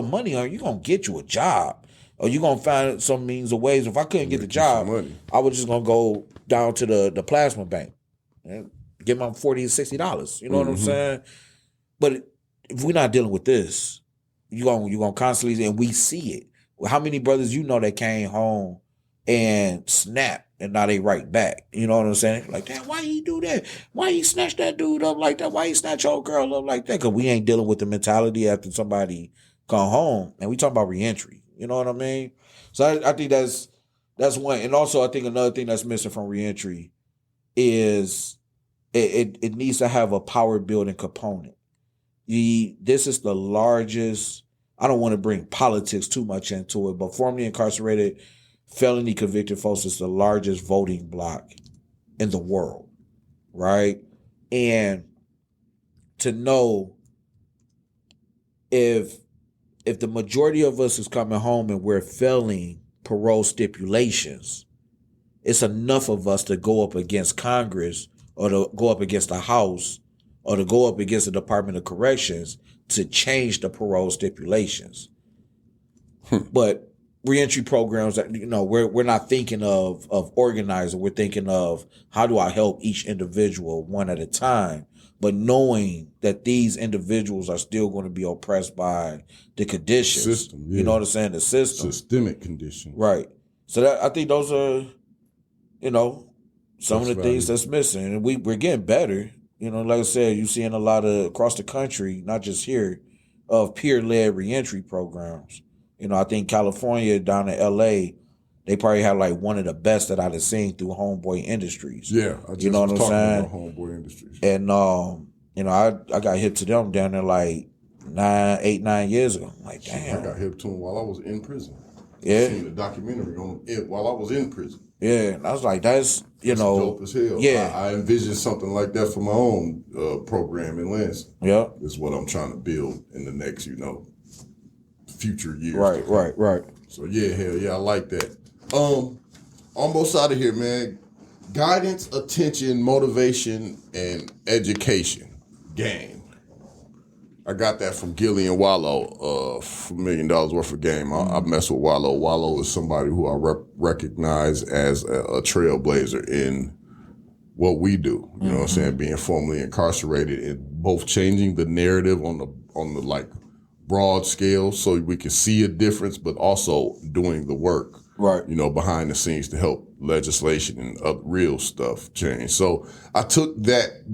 money on you, gonna get you a job, or you gonna find some means or ways. If I couldn't get the job, money. I was just gonna go down to the plasma bank and get my $40 to $60. You know what I'm saying? But if we're not dealing with this, you gonna constantly, and we see it. How many brothers that came home and snapped, and now they right back? You know what I'm saying? Like, damn, why he do that? Why he snatch that dude up like that? Why he snatch your girl up like that? Because we ain't dealing with the mentality after somebody come home, and we talking about reentry. You know what I mean? So I think that's one. And also, I think another thing that's missing from reentry is it needs to have a power building component. This is the largest. I don't want to bring politics too much into it, but formerly incarcerated, felony convicted folks is the largest voting bloc in the world, right? And to know if the majority of us is coming home and we're failing parole stipulations, it's enough of us to go up against Congress or to go up against the House or to go up against the Department of Corrections to change the parole stipulations. But reentry programs that we're not thinking of organizing. We're thinking of how do I help each individual one at a time, but knowing that these individuals are still going to be oppressed by the conditions. System, yeah. You know what I'm saying? The system. Systemic conditions. Right. So I think those are, some of the things that's missing. And we're getting better. Like I said, you're seeing a lot of across the country, not just here, of peer-led reentry programs. I think California down in LA, they probably have like one of the best that I've seen through Homeboy Industries. Yeah, I just know what was I'm talking saying? about Homeboy Industries. And I got hip to them down there like 9 years ago. I'm like, damn. I got hip to them while I was in prison. Yeah. I seen a documentary on it while I was in prison. Yeah, and I was like, that's dope as hell. Yeah. I envisioned something like that for my own program in Lansing. Yeah. This is what I'm trying to build in the next, future years. Right. So yeah, hell yeah, I like that. Almost out of here, man. Guidance, attention, motivation, and education. Game. I got that from Gillian Wallow, for $1 million worth of game. I mess with Wallow. Wallow is somebody who I recognize as a trailblazer in what we do. You know what I'm saying? Being formerly incarcerated and both changing the narrative on the like broad scale so we can see a difference, but also doing the work, right? Behind the scenes to help legislation and real stuff change. So I took that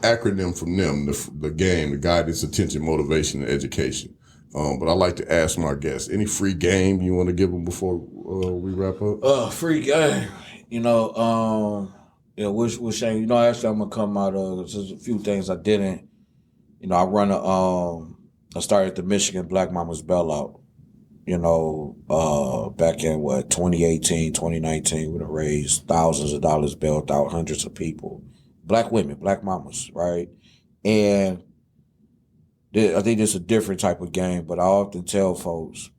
acronym from them, the game, the guidance, attention, motivation, and education. But I like to ask my guests, any free game you want to give them before we wrap up? Free game, which Shane, actually I'm gonna come out of. There's a few things I didn't. I started the Michigan Black Mamas Bailout. Back in 2018, 2019, we done raised thousands of dollars, bailed out hundreds of people, black women, black mamas, right? And I think it's a different type of game, but I often tell folks,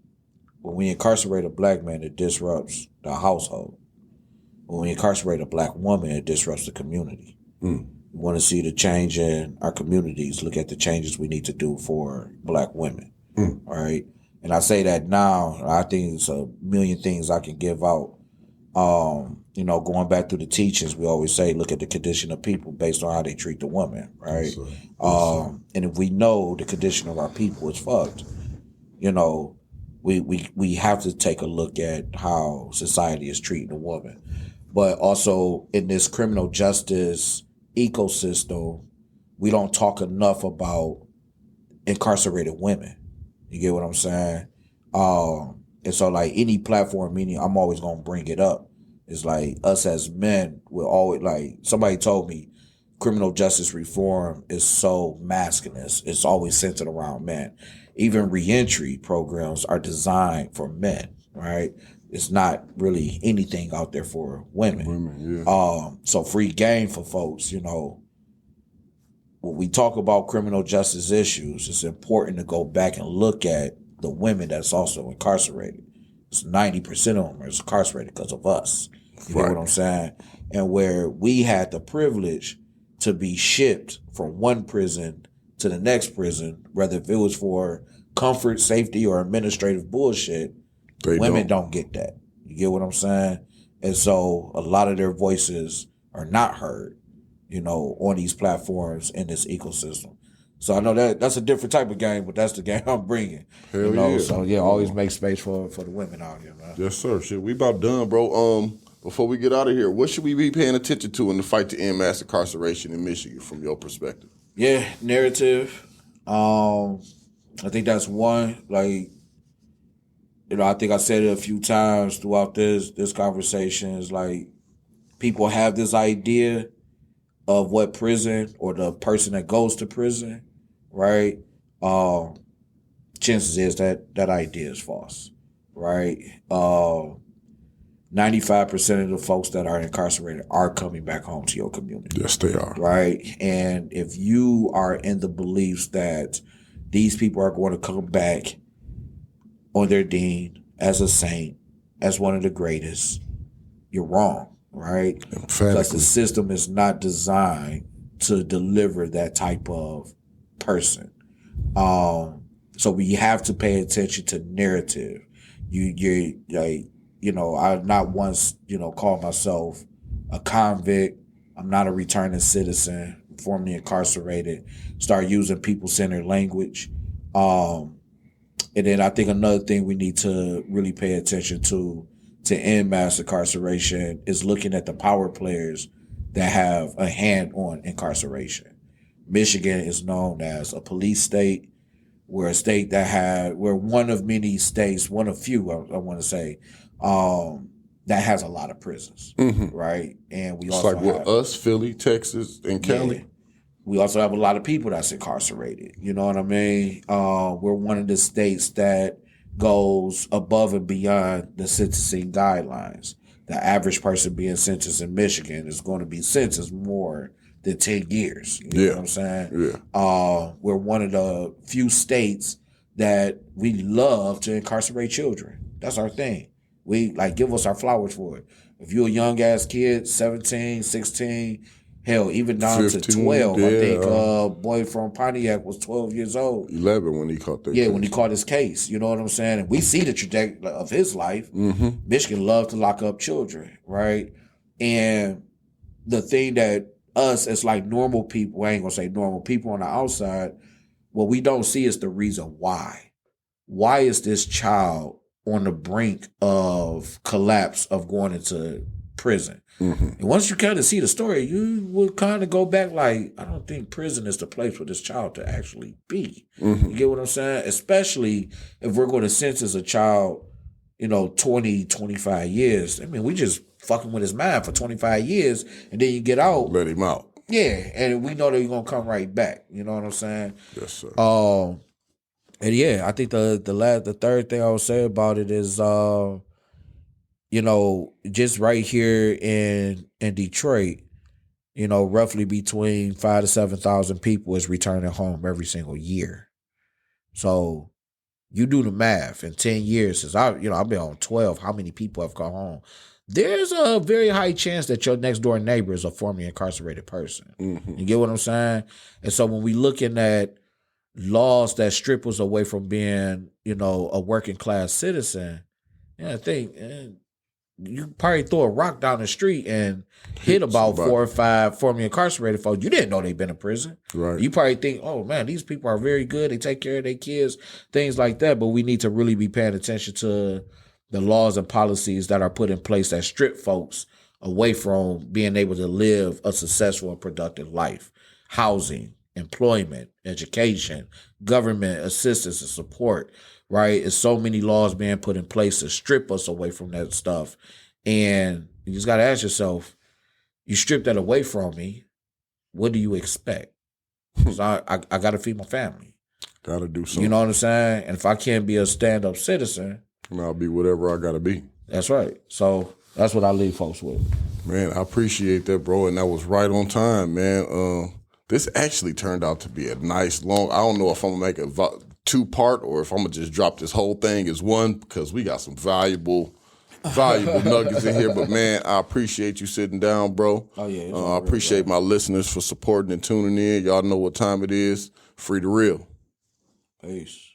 when we incarcerate a black man, it disrupts the household. When we incarcerate a black woman, it disrupts the community. We want to see the change in our communities, look at the changes we need to do for black women, right? And I say that now, I think it's a million things I can give out. Going back through the teachings, we always say, look at the condition of people based on how they treat the woman, right? Yes, sir. And if we know the condition of our people is fucked, we have to take a look at how society is treating a woman. But also in this criminal justice ecosystem, we don't talk enough about incarcerated women. You get what I'm saying? And so like any platform meeting, I'm always going to bring it up. It's like us as men, we're always like, somebody told me criminal justice reform is so masculine. It's always centered around men. Even reentry programs are designed for men, right? It's not really anything out there for women. Yeah. So free game for folks, when we talk about criminal justice issues, it's important to go back and look at the women that's also incarcerated. It's 90% of them are incarcerated because of us. You know what I'm saying? And where we had the privilege to be shipped from one prison to the next prison, whether if it was for comfort, safety, or administrative bullshit, women don't get that. You get what I'm saying? And so a lot of their voices are not heard, on these platforms in this ecosystem. So I know that's a different type of game, but that's the game I'm bringing. Hell yeah. So always make space for the women out here, man. Yes, sir. Shit, we about done, bro. Before we get out of here, what should we be paying attention to in the fight to end mass incarceration in Michigan from your perspective? Yeah, narrative. I think that's one. Like, I think I said it a few times throughout this conversation. Is like people have this idea of what prison or the person that goes to prison, right? Chances is that idea is false, right? 95% of the folks that are incarcerated are coming back home to your community. Yes, they are. Right? And if you are in the beliefs that these people are going to come back on their dean as a saint, as one of the greatest, you're wrong, right? Because the system is not designed to deliver that type of person. So we have to pay attention to narrative. You're like, I not once, called myself a convict. I'm not a returning citizen, formerly incarcerated. Start using people-centered language. And then I think another thing we need to really pay attention to end mass incarceration is looking at the power players that have a hand on incarceration. Michigan is known as a police state. We're a state we're one of many states, one of few, I want to say, that has a lot of prisons, right? And we also have us, Philly, Texas, and Cali. Yeah. We also have a lot of people that's incarcerated. You know what I mean? We're one of the states that goes above and beyond the sentencing guidelines. The average person being sentenced in Michigan is going to be sentenced more than 10 years. You know what I'm saying? Yeah. We're one of the few states that we love to incarcerate children. That's our thing. We give us our flowers for it. If you're a young ass kid, 17, 16, hell, even down 15, to 12. Yeah, I think boy from Pontiac was 12 years old. 11 when he caught that case. Yeah, when he caught his case. You know what I'm saying? And we see the trajectory of his life. Michigan loves to lock up children, right? And the thing that us as normal people, I ain't going to say normal people on the outside, what we don't see is the reason why. Why is this child on the brink of collapse of going into prison? And once you kind of see the story, you would kind of go back I don't think prison is the place for this child to actually be. You get what I'm saying? Especially if we're going to sentence a child, 20, 25 years. I mean, we just fucking with his mind for 25 years, and then you get out. Let him out. Yeah, and we know that he's going to come right back. You know what I'm saying? Yes, sir. And yeah, I think the third thing I would say about it is, just right here in Detroit, roughly between 5,000 to 7,000 people is returning home every single year. So you do the math. In 10 years, since I've been on 12, how many people have gone home? There's a very high chance that your next door neighbor is a formerly incarcerated person. You get what I'm saying? And so when we looking at laws that strip us away from being, a working class citizen, I think you probably throw a rock down the street and hit about 4 or 5 formerly incarcerated folks. You didn't know they'd been in prison. Right. You probably think, oh man, these people are very good. They take care of their kids, things like that. But we need to really be paying attention to the laws and policies that are put in place that strip folks away from being able to live a successful and productive life. Housing, employment, education, government assistance and support, right? It's so many laws being put in place to strip us away from that stuff. And you just got to ask yourself, you strip that away from me, what do you expect? Because I got to feed my family. Got to do something. You know what I'm saying? And if I can't be a stand-up citizen, and I'll be whatever I got to be. That's right. So that's what I leave folks with. Man, I appreciate that, bro. And that was right on time, man. This actually turned out to be a nice long. I don't know if I'm gonna make a 2-part or if I'm gonna just drop this whole thing as one because we got some valuable nuggets in here. But man, I appreciate you sitting down, bro. Oh yeah, I appreciate my listeners for supporting and tuning in. Y'all know what time it is. Free to real. Peace.